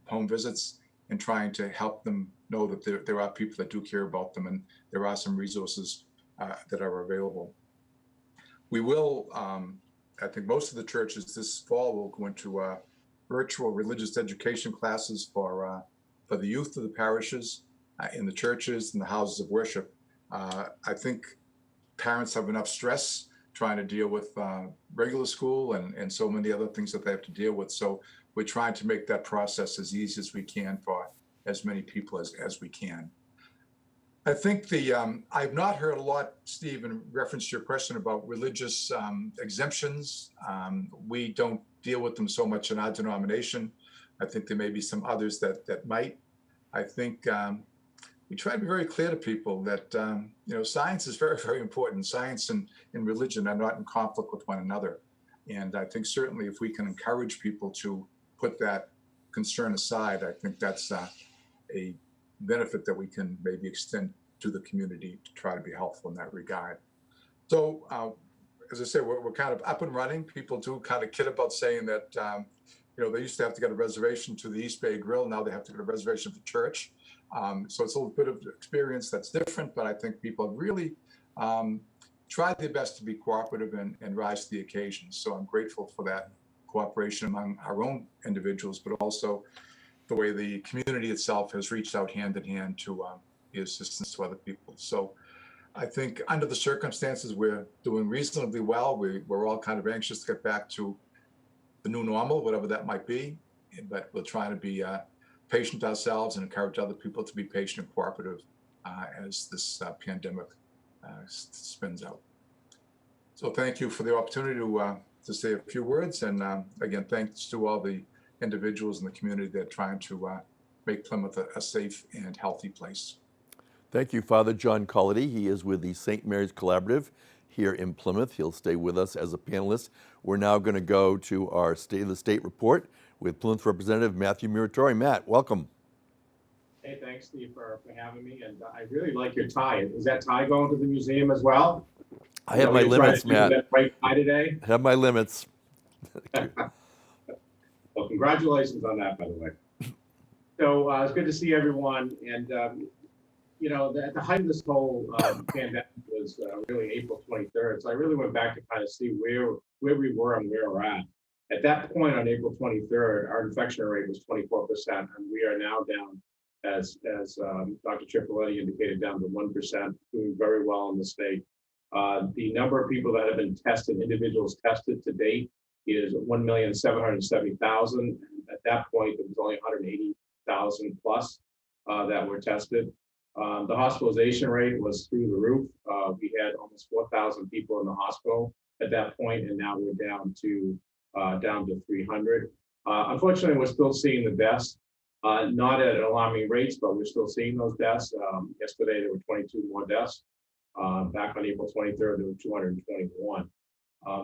Speaker 8: home visits, and trying to help them know that there are people that do care about them, and there are some resources that are available. We will, I think most of the churches this fall will go into virtual religious education classes for the youth of the parishes, in the churches and the houses of worship. I think parents have enough stress trying to deal with regular school and so many other things that they have to deal with. So we're trying to make that process as easy as we can for as many people as we can. I think I've not heard a lot, Steve, in reference to your question about religious exemptions. We don't deal with them so much in our denomination. I think there may be some others that might. I think we try to be very clear to people that science is very, very important. Science and religion are not in conflict with one another. And I think certainly if we can encourage people to put that concern aside, I think that's a benefit that we can maybe extend to the community to try to be helpful in that regard. So as I say, we're kind of up and running. People do kind of kid about saying that, they used to have to get a reservation to the East Bay Grill. Now they have to get a reservation for church. So it's a little bit of experience that's different, but I think people have really tried their best to be cooperative and rise to the occasion. So I'm grateful for that cooperation among our own individuals, but also the way the community itself has reached out hand in hand to be assistance to other people. So I think under the circumstances, we're doing reasonably well. We're all kind of anxious to get back to the new normal, whatever that might be, but we're trying to be patient ourselves and encourage other people to be patient and cooperative as this pandemic spins out. So thank you for the opportunity to say a few words. And again, thanks to all the individuals in the community that are trying to make Plymouth a safe and healthy place.
Speaker 1: Thank you, Father John Culloty. He is with the St. Mary's Collaborative here in Plymouth. He'll stay with us as a panelist. We're now going to go to our State of the State report with Plymouth Representative Matthew Muratore. Matt, welcome.
Speaker 9: Hey, thanks, Steve, for having me. And I really like your tie. Is that tie going to the museum as well?
Speaker 1: I have my limits, Matt.
Speaker 9: That right tie today?
Speaker 1: I have my limits.
Speaker 9: Well, congratulations on that, by the way. So it's good to see everyone. And, at the height of this whole pandemic was really April 23rd. So I really went back to kind of see where we were and where we're at. At that point on April 23rd, our infection rate was 24%, and we are now down, as Dr. Triffletti indicated, down to 1%, doing very well in the state. The number of people that have been tested, individuals tested to date, is 1,770,000. At that point, there was only 180,000 plus that were tested. The hospitalization rate was through the roof. We had almost 4,000 people in the hospital at that point, and now we're down to 300. Unfortunately, we're still seeing the deaths, not at alarming rates, but we're still seeing those deaths. Yesterday, there were 22 more deaths. Back on April 23rd, there were 221.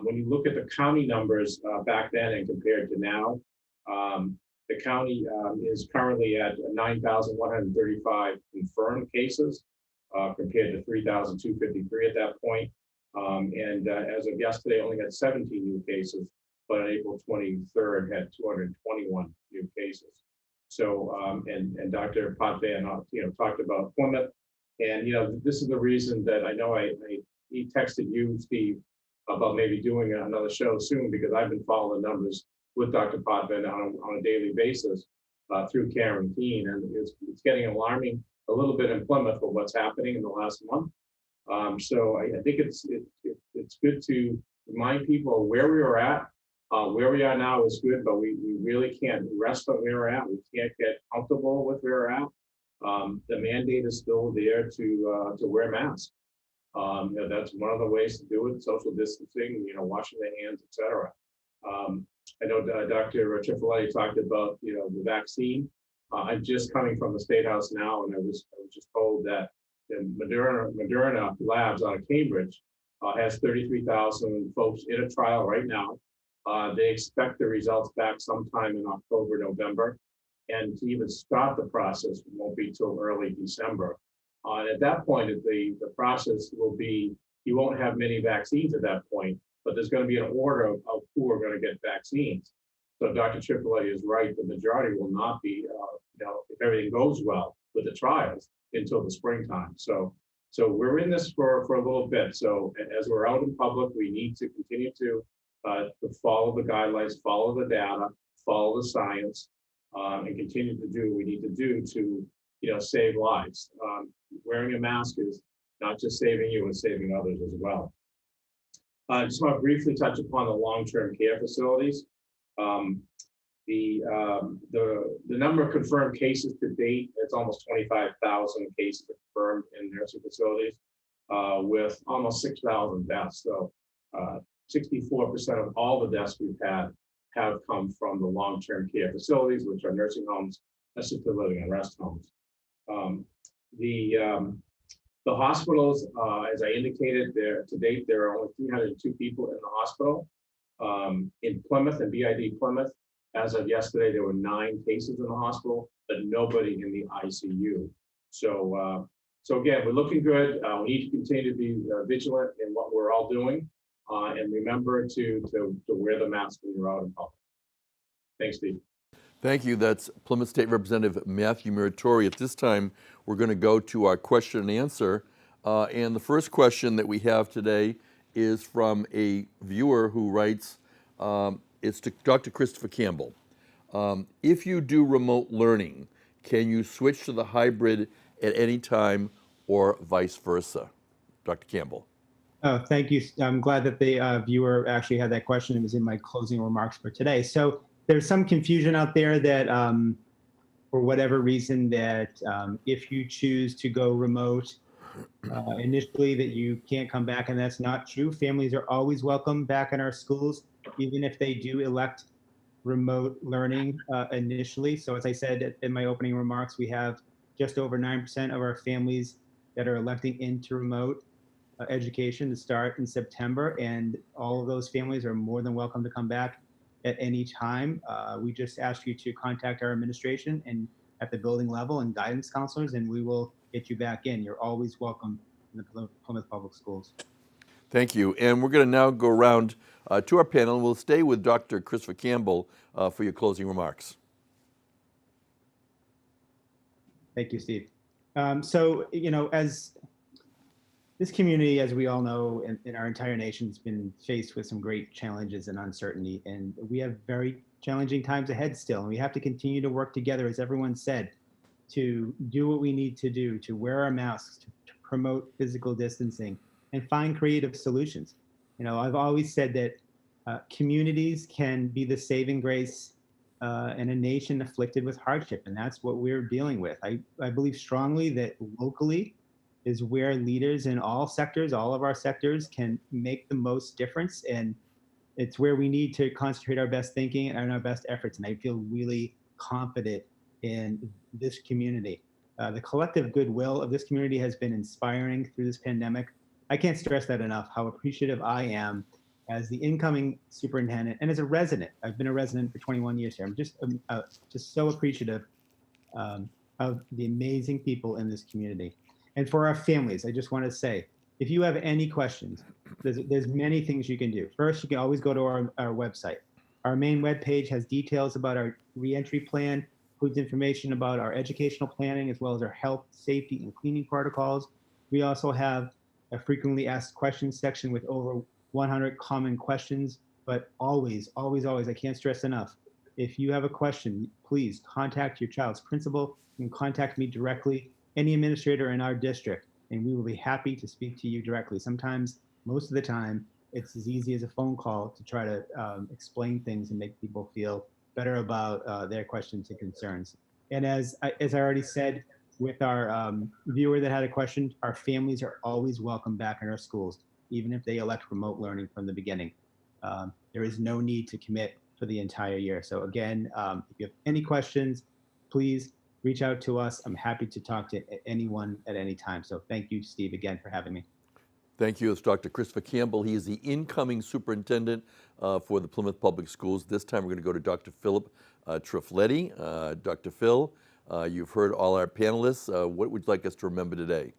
Speaker 9: When you look at the county numbers back then and compared to now, the county is currently at 9,135 confirmed cases compared to 3,253 at that point. And as of yesterday, only had 17 new cases, but on April 23rd had 221 new cases. So, and Dr. Potvin, talked about Plymouth, and this is the reason that I know he texted you, Steve, about maybe doing another show soon, because I've been following the numbers with Dr. Potvin on a daily basis through Karen Keene, and it's getting alarming a little bit in Plymouth for what's happening in the last month. So I think it's good to remind people where we were at. Where we are now is good, but we really can't rest on where we're at. We can't get comfortable with where we're at. The mandate is still there to wear masks. That's one of the ways to do it: social distancing, washing the hands, etc. I know Dr. Triffletti talked about, the vaccine. I'm just coming from the State House now, and I was just told that the Moderna labs out of Cambridge has 33,000 folks in a trial right now. They expect the results back sometime in October, November, and to even start the process won't be till early December. At that point, the process will be, you won't have many vaccines at that point, but there's going to be an order of who are going to get vaccines. So Dr. Triffletti is right. The majority will not be, if everything goes well with the trials, until the springtime. So we're in this for a little bit. So as we're out in public, we need to continue to follow the guidelines, follow the data, follow the science, and continue to do what we need to do to, save lives. Wearing a mask is not just saving you, it's saving others as well. I just want to briefly touch upon the long-term care facilities. The number of confirmed cases to date, it's almost 25,000 cases confirmed in nursing facilities, with almost 6,000 deaths. So 64% of all the deaths we've had have come from the long-term care facilities, which are nursing homes, assisted living, and rest homes. The hospitals, as I indicated, to date, there are only 302 people in the hospital. In Plymouth and BID Plymouth, as of yesterday, there were 9 cases in the hospital, but nobody in the ICU. So again, we're looking good. We need to continue to be vigilant in what we're all doing, and remember to wear the mask when you're out in public. Thanks, Steve.
Speaker 1: Thank you. That's Plymouth State Representative Matthew Muratore. At this time, we're going to go to our question and answer. And the first question that we have today is from a viewer who writes, it's to Dr. Christopher Campbell. If you do remote learning, can you switch to the hybrid at any time or vice versa? Dr. Campbell.
Speaker 5: Oh, thank you. I'm glad that the viewer actually had that question. It was in my closing remarks for today. So there's some confusion out there that for whatever reason that if you choose to go remote initially that you can't come back, and that's not true. Families are always welcome back in our schools, even if they do elect remote learning initially. So as I said in my opening remarks, we have just over 9% of our families that are electing into remote education to start in September, and all of those families are more than welcome to come back at any time. We just ask you to contact our administration and at the building level and guidance counselors, and we will get you back in. You're always welcome in the Plymouth Public Schools.
Speaker 1: Thank you. And we're going to now go around to our panel. We'll stay with Dr. Christopher Campbell for your closing remarks.
Speaker 5: Thank you, Steve. So, as this community, as we all know, in our entire nation has been faced with some great challenges and uncertainty, and we have very challenging times ahead still, and we have to continue to work together, as everyone said, to do what we need to do, to wear our masks, to promote physical distancing, and find creative solutions. I've always said that communities can be the saving grace in a nation afflicted with hardship, and that's what we're dealing with. I believe strongly that locally is where leaders in all sectors, all of our sectors, can make the most difference, and it's where we need to concentrate our best thinking and our best efforts, and I feel really confident in this community. The collective goodwill of this community has been inspiring through this pandemic. I can't stress that enough, how appreciative I am as the incoming superintendent and as a resident. I've been a resident for 21 years here. I'm just so appreciative of the amazing people in this community. And for our families, I just want to say, if you have any questions, there's many things you can do. First, you can always go to our website. Our main webpage has details about our reentry plan, includes information about our educational planning, as well as our health, safety, and cleaning protocols. We also have a frequently asked questions section with over 100 common questions, but always, always, always, I can't stress enough, if you have a question, please contact your child's principal. You can contact me directly, any administrator in our district, and we will be happy to speak to you directly. Sometimes, most of the time, it's as easy as a phone call to try to explain things and make people feel better about their questions and concerns. And as I already said, with our viewer that had a question, our families are always welcome back in our schools, even if they elect remote learning from the beginning. There is no need to commit for the entire year. So again, if you have any questions, please reach out to us. I'm happy to talk to anyone at any time. So thank you, Steve, again for having me.
Speaker 1: Thank you. It's Dr. Christopher Campbell. He is the incoming superintendent for the Plymouth Public Schools. This time we're going to go to Dr. Philip Triffletti. Dr. Phil, you've heard all our panelists. What would you like us to remember today?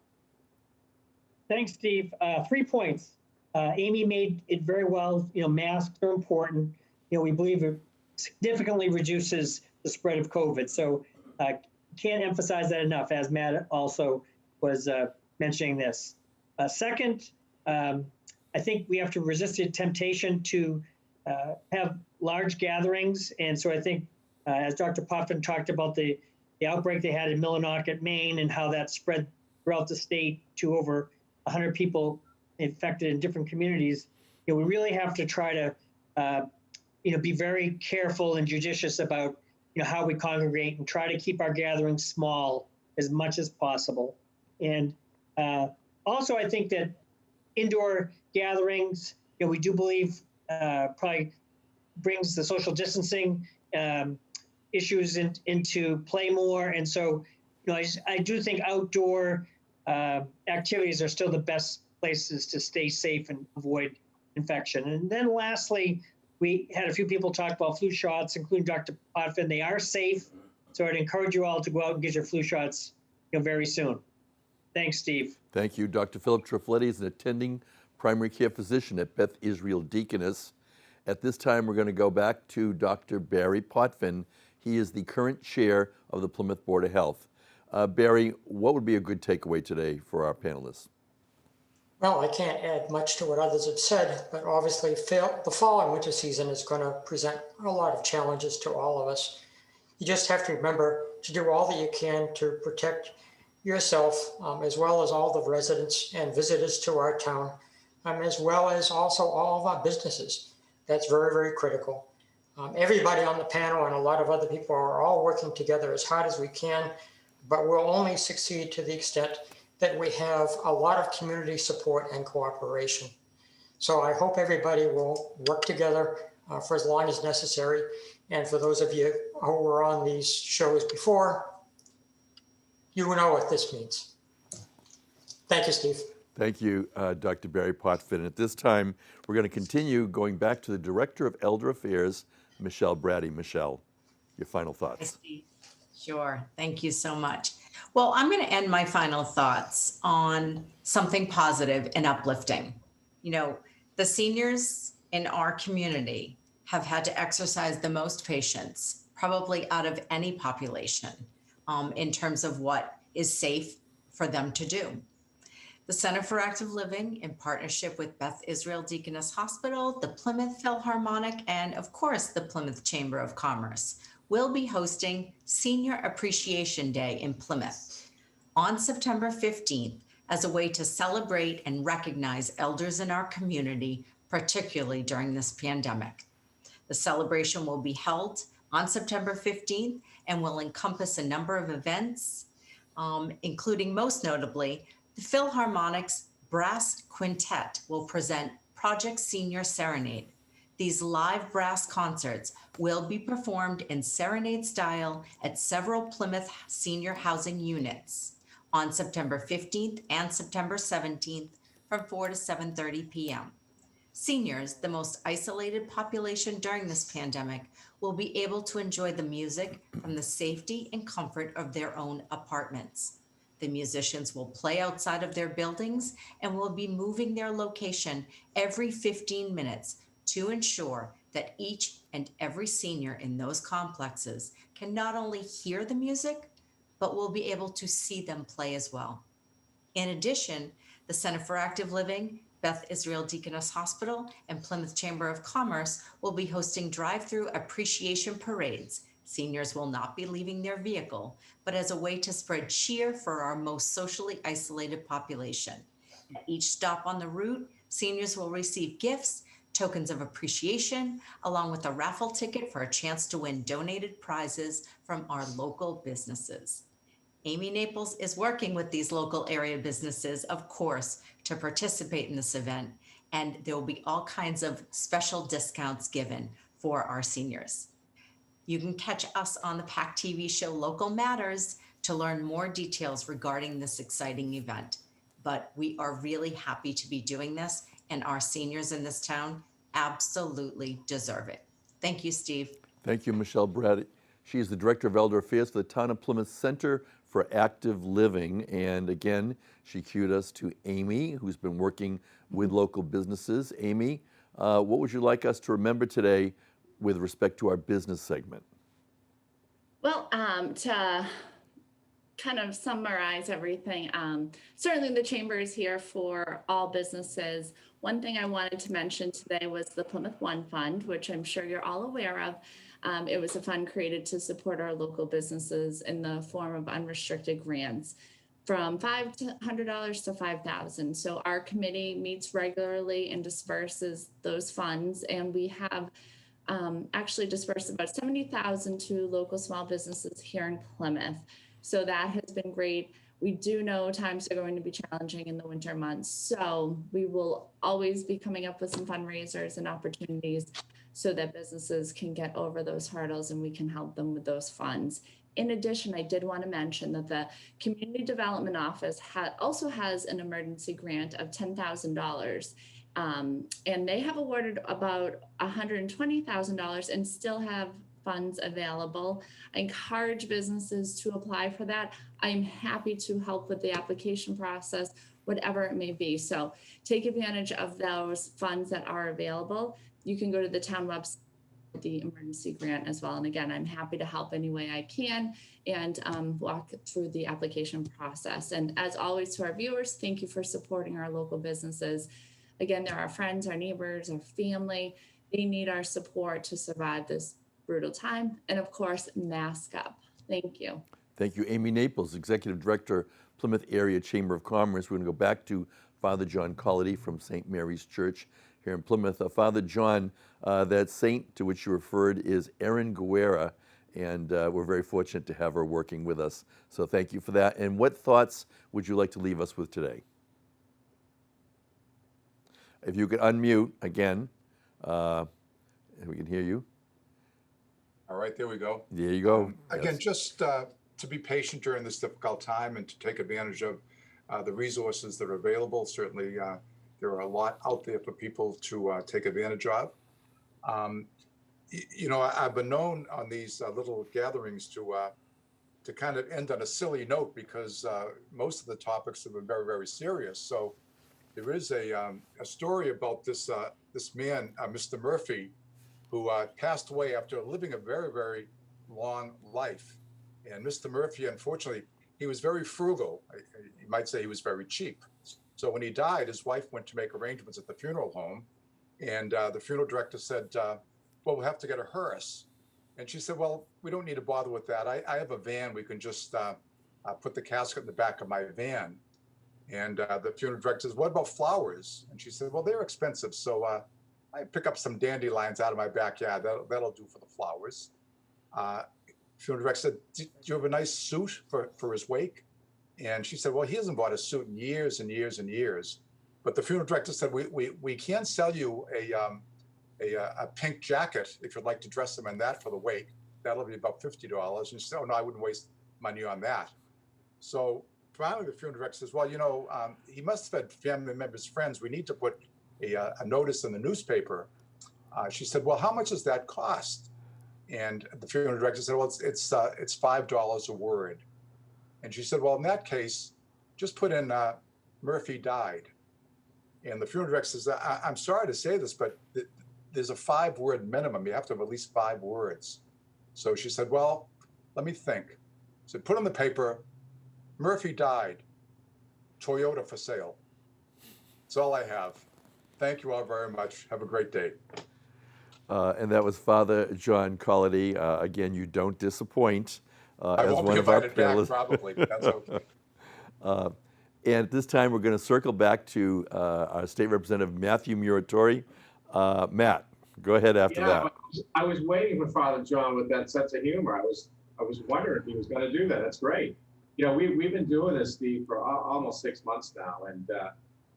Speaker 3: Thanks, Steve. 3 points. Amy made it very well. Masks are important. We believe it significantly reduces the spread of COVID. So can't emphasize that enough, as Matt also was mentioning this. Second, I think we have to resist the temptation to have large gatherings. And so I think, as Dr. Potvin talked about the outbreak they had in Millinocket, Maine, and how that spread throughout the state to over 100 people infected in different communities, we really have to try to, be very careful and judicious about, how we congregate and try to keep our gatherings small as much as possible. And also, I think that indoor gatherings, we do believe probably brings the social distancing issues into play more. And so, I do think outdoor activities are still the best places to stay safe and avoid infection. And then lastly, we had a few people talk about flu shots, including Dr. Potvin. They are safe. So I'd encourage you all to go out and get your flu shots very soon. Thanks, Steve.
Speaker 1: Thank you. Dr. Philip Triffletti is an attending primary care physician at Beth Israel Deaconess. At this time, we're going to go back to Dr. Barry Potvin. He is the current chair of the Plymouth Board of Health. Barry, what would be a good takeaway today for our panelists?
Speaker 4: Well, I can't add much to what others have said, but obviously the fall and winter season is going to present a lot of challenges to all of us. You just have to remember to do all that you can to protect yourself, as well as all the residents and visitors to our town, as well as also all of our businesses. That's very, very critical. Everybody on the panel and a lot of other people are all working together as hard as we can, but we'll only succeed to the extent that we have a lot of community support and cooperation. So I hope everybody will work together for as long as necessary. And for those of you who were on these shows before, you know what this means. Thank you, Steve.
Speaker 1: Thank you, Dr. Barry Potvin. At this time, we're going to continue going back to the Director of Elder Affairs, Michelle Bratty. Michelle, your final thoughts.
Speaker 6: Sure. Thank you so much. Well, I'm going to end my final thoughts on something positive and uplifting. The seniors in our community have had to exercise the most patience, probably out of any population, in terms of what is safe for them to do. The Center for Active Living, in partnership with Beth Israel Deaconess Hospital, the Plymouth Philharmonic, and of course, the Plymouth Chamber of Commerce, will be hosting Senior Appreciation Day in Plymouth on September 15th as a way to celebrate and recognize elders in our community, particularly during this pandemic. The celebration will be held on September 15th and will encompass a number of events, including most notably, the Philharmonic's Brass Quintet will present Project Senior Serenade. These live brass concerts will be performed in serenade style at several Plymouth senior housing units on September 15th and September 17th from 4 to 7:30 p.m. Seniors, the most isolated population during this pandemic, will be able to enjoy the music from the safety and comfort of their own apartments. The musicians will play outside of their buildings and will be moving their location every 15 minutes to ensure that each and every senior in those complexes can not only hear the music, but will be able to see them play as well. In addition, the Center for Active Living, Beth Israel Deaconess Hospital, and Plymouth Chamber of Commerce will be hosting drive-through appreciation parades. Seniors will not be leaving their vehicle, but as a way to spread cheer for our most socially isolated population. At each stop on the route, seniors will receive gifts, tokens of appreciation, along with a raffle ticket for a chance to win donated prizes from our local businesses. Amy Naples is working with these local area businesses, of course, to participate in this event, and there will be all kinds of special discounts given for our seniors. You can catch us on the PAC TV show Local Matters to learn more details regarding this exciting event. But we are really happy to be doing this, and our seniors in this town absolutely deserve it. Thank you, Steve.
Speaker 1: Thank you, Michelle Bratti. She is the Director of Elder Affairs for the Town of Plymouth Center for Active Living. And again, she cued us to Amy, who's been working with local businesses. Amy, what would you like us to remember today with respect to our business segment?
Speaker 7: Well, to kind of summarize everything, certainly the chamber is here for all businesses. One thing I wanted to mention today was the Plymouth One Fund, which I'm sure you're all aware of. It was a fund created to support our local businesses in the form of unrestricted grants from $500 to $5,000. So our committee meets regularly and disperses those funds, and we have actually dispersed about $70,000 to local small businesses here in Plymouth. So that has been great. We do know times are going to be challenging in the winter months. So we will always be coming up with some fundraisers and opportunities so that businesses can get over those hurdles and we can help them with those funds. In addition, I did want to mention that the Community Development Office also has an emergency grant of $10,000. And they have awarded about $120,000 and still have funds available. I encourage businesses to apply for that. I'm happy to help with the application process, whatever it may be. So take advantage of those funds that are available. You can go to the town website, the emergency grant as well. And again, I'm happy to help any way I can and walk through the application process. And as always, to our viewers, thank you for supporting our local businesses. Again, they're our friends, our neighbors, our family. They need our support to survive this brutal time. And of course, mask up. Thank you.
Speaker 1: Thank you, Amy Naples, Executive Director, Plymouth Area Chamber of Commerce. We're going to go back to Father John Culloty from St. Mary's Church here in Plymouth. Father John, that saint to which you referred is Erin Guerra, and we're very fortunate to have her working with us. So thank you for that. And what thoughts would you like to leave us with today? If you could unmute again, we can hear you.
Speaker 8: All right, there we go.
Speaker 1: There you go.
Speaker 8: Again,
Speaker 1: Yes.
Speaker 8: just to be patient during this difficult time and to take advantage of the resources that are available. Certainly, there are a lot out there for people to take advantage of. You know, I've been known on these little gatherings to kind of end on a silly note because most of the topics have been very, very serious. So there is a story about this man, Mr. Murphy, who passed away after living a very, very long life. And Mr. Murphy, unfortunately, he was very frugal. You might say he was very cheap. So when he died, his wife went to make arrangements at the funeral home. And the funeral director said, well, we'll have to get a hearse. And she said, well, we don't need to bother with that. I have a van. We can just put the casket in the back of my van. And the funeral director says, what about flowers? And she said, well, they're expensive. So I pick up some dandelions out of my backyard. That'll do for the flowers. Funeral director said, do you have a nice suit for his wake? And she said, well, he hasn't bought a suit in years and years and years. But the funeral director said, we can sell you a pink jacket if you'd like to dress him in that for the wake. That'll be about $50. And she said, oh, no, I wouldn't waste money on that. So finally, the funeral director says, well, you know, he must have had family members, friends. We need to put a notice in the newspaper. She said, well, how much does that cost? And the funeral director said, well, it's $5 a word. And she said, well, in that case, just put in Murphy died. And the funeral director says, I'm sorry to say this, but there's a 5-word minimum. You have to have at least 5 words. So she said, well, let me think. So put on the paper, Murphy died, Toyota for sale. That's all I have. Thank you all very much. Have a great day.
Speaker 1: And that was Father John Culloty. Again, you don't disappoint.
Speaker 8: I won't be invited back, probably, but that's okay.
Speaker 1: And at this time, we're going to circle back to our State Representative Matthew Muratore. Matt, go ahead after that.
Speaker 9: I was waiting for Father John with that sense of humor. I was wondering if he was going to do that. That's great. You know, we've been doing this, Steve, for almost 6 months now, and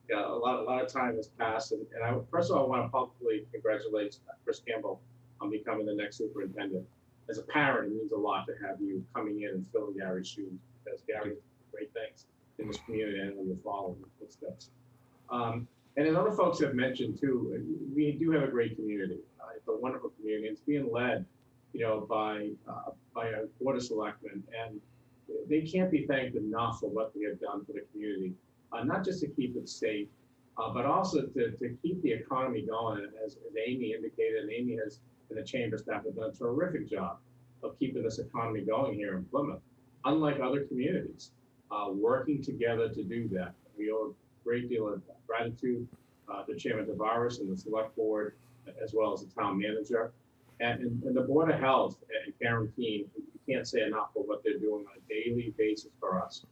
Speaker 9: you know, a lot of time has passed. And first of all, I want to publicly congratulate Chris Campbell on becoming the next superintendent. As a parent, it means a lot to have you coming in and filling Gary's shoes, because Gary did great things in this community, and you're following the footsteps. And as other folks have mentioned too, we do have a great community. It's a wonderful community. It's being led, by a board of selectmen, and they can't be thanked enough for what they have done for the community, not just to keep it safe, but also to keep the economy going, as Amy indicated, and Amy has, and the chamber staff have done a terrific job of keeping this economy going here in Plymouth. Unlike other communities, working together to do that. We owe a great deal of gratitude to Chairman Tavares and the select board, as well as the town manager. And the Board of Health and Karen Keene, you can't say enough for what they're doing on a daily basis for us.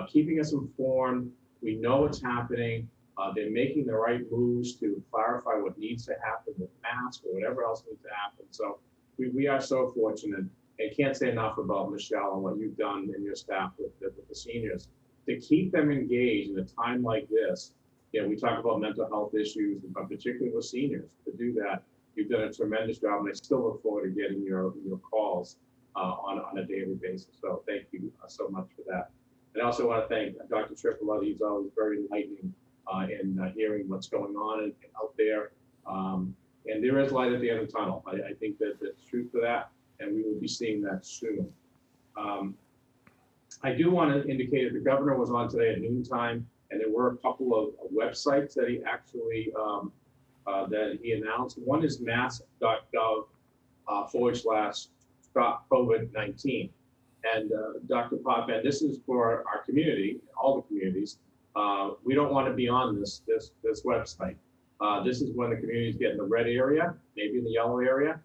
Speaker 9: Keeping us informed, we know what's happening. They're making the right moves to clarify what needs to happen with masks or whatever else needs to happen. So we are so fortunate, and can't say enough about Michelle and what you've done and your staff with the seniors to keep them engaged in a time like this. We talk about mental health issues, but particularly with seniors. To do that, you've done a tremendous job, and I still look forward to getting your calls on a daily basis. So thank you so much for that. And I also want to thank Dr. Triffletti. He's always very enlightening in hearing what's going on and out there. And there is light at the end of the tunnel. I think that there's truth to that, and we will be seeing that soon. I do want to indicate that the governor was on today at noontime, and there were a couple of websites that he actually that he announced. One is mass.gov /stop COVID-19. And Dr. Potvin, this is for our community, all the communities. We don't want to be on this website. This is when the communities get in the red area, maybe in the yellow area.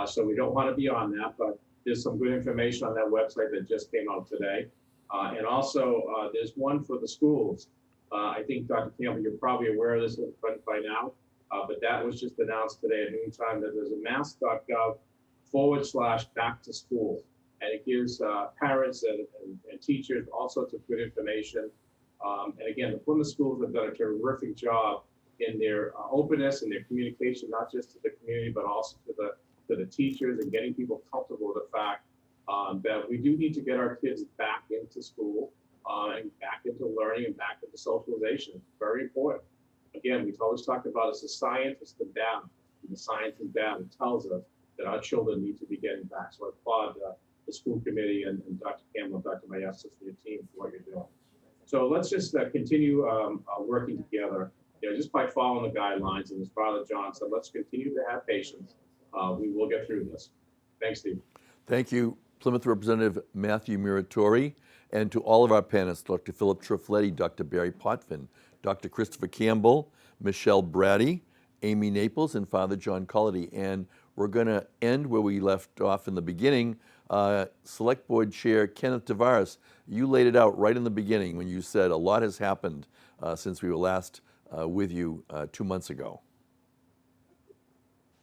Speaker 9: So we don't want to be on that, but there's some good information on that website that just came out today. And also there's one for the schools. I think, Dr. Campbell, you're probably aware of this by now, but that was just announced today at noontime that there's a mass.gov /back to school. And it gives parents and teachers all sorts of good information. And again, the Plymouth schools have done a terrific job in their openness and their communication, not just to the community, but also to the teachers, and getting people comfortable with the fact that we do need to get our kids back into school and back into learning and back into socialization. It's very important. Again, we've always talked about it's the science, it's the data. And the science and data tells us that our children need to be getting back. So I applaud the school committee and Dr. Campbell, Dr. Mayestas, and your team for what you're doing. So let's just continue working together, just by following the guidelines. And as Father John said, let's continue to have patience. We will get through this. Thanks, Steve.
Speaker 1: Thank you, Plymouth Representative Matthew Muratore, and to all of our panelists, Dr. Philip Triffletti, Dr. Barry Potvin, Dr. Christopher Campbell, Michelle Bratti, Amy Naples, and Father John Culloty. And we're going to end where we left off in the beginning. Select Board Chair Kenneth Tavares, you laid it out right in the beginning when you said a lot has happened since we were last with you 2 months ago.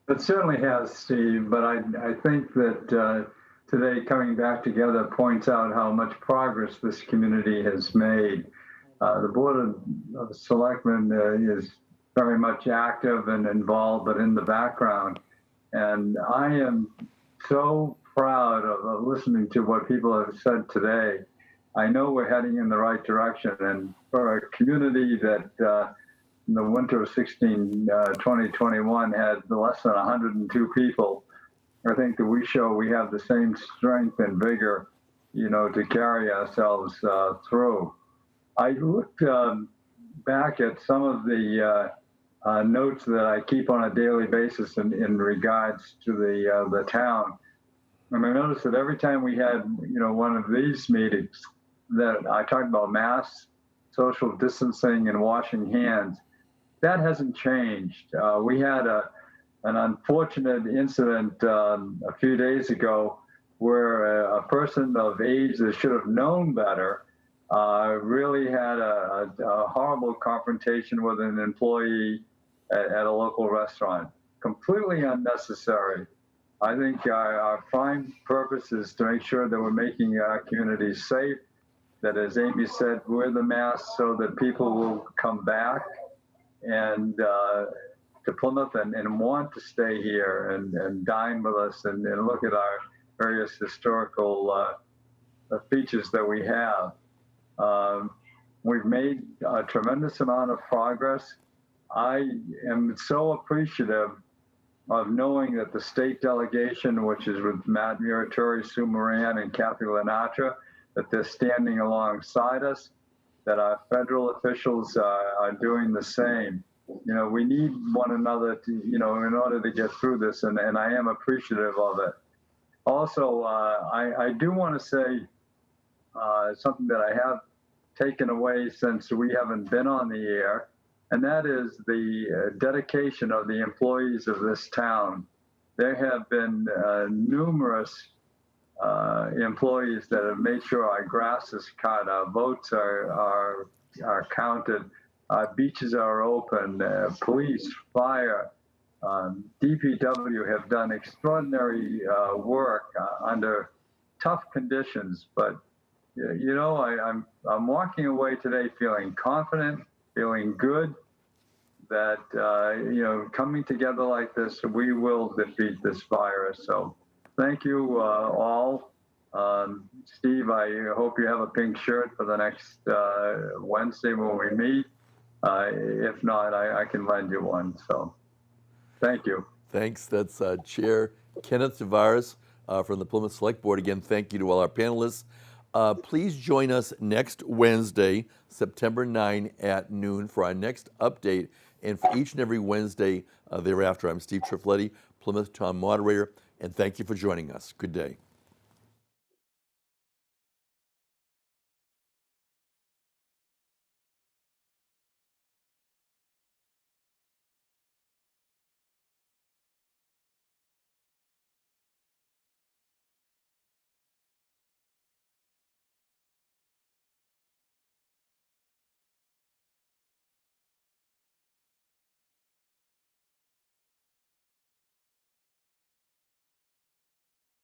Speaker 2: It certainly has, Steve, but I think that today coming back together points out how much progress this community has made. The Board of Selectmen is very much active and involved, but in the background. And I am so proud of listening to what people have said today. I know we're heading in the right direction, and for a community that in the winter of 2021 had less than 102 people, I think that we show we have the same strength and vigor, to carry ourselves through. I looked back at some of the notes that I keep on a daily basis in regards to the town. And I noticed that every time we had, one of these meetings, that I talked about masks, social distancing, and washing hands. That hasn't changed. We had an unfortunate incident a few days ago where a person of age that should have known better really had a horrible confrontation with an employee at a local restaurant. Completely unnecessary. I think our prime purpose is to make sure that we're making our communities safe, that, as Amy said, wear the mask so that people will come back, and to Plymouth and want to stay here and dine with us and look at our various historical features that we have. We've made a tremendous amount of progress. I am so appreciative of knowing that the state delegation, which is with Matt Muratore, Sue Moran, and Kathy Lenatra, that they're standing alongside us, that our federal officials are doing the same. You know, we need one another to, you know, in order to get through this, and I am appreciative of it. Also, I do want to say something that I have taken away since we haven't been on the air, and that is the dedication of the employees of this town. There have been numerous employees that have made sure our grass is cut, our votes are counted, our beaches are open, police, fire, DPW have done extraordinary work under tough conditions. But you know, I'm walking away today feeling confident, feeling good that you know, coming together like this, we will defeat this virus. So thank you all. Steve, I hope you have a pink shirt for the next Wednesday when we meet. If not, I can lend you one. So thank you.
Speaker 1: Thanks. That's Chair Kenneth Tavares from the Plymouth Select Board. Again, thank you to all our panelists. Please join us next Wednesday, September 9 at noon for our next update. And for each and every Wednesday thereafter, I'm Steve Triffletti, Plymouth Town Moderator, and thank you for joining us. Good day.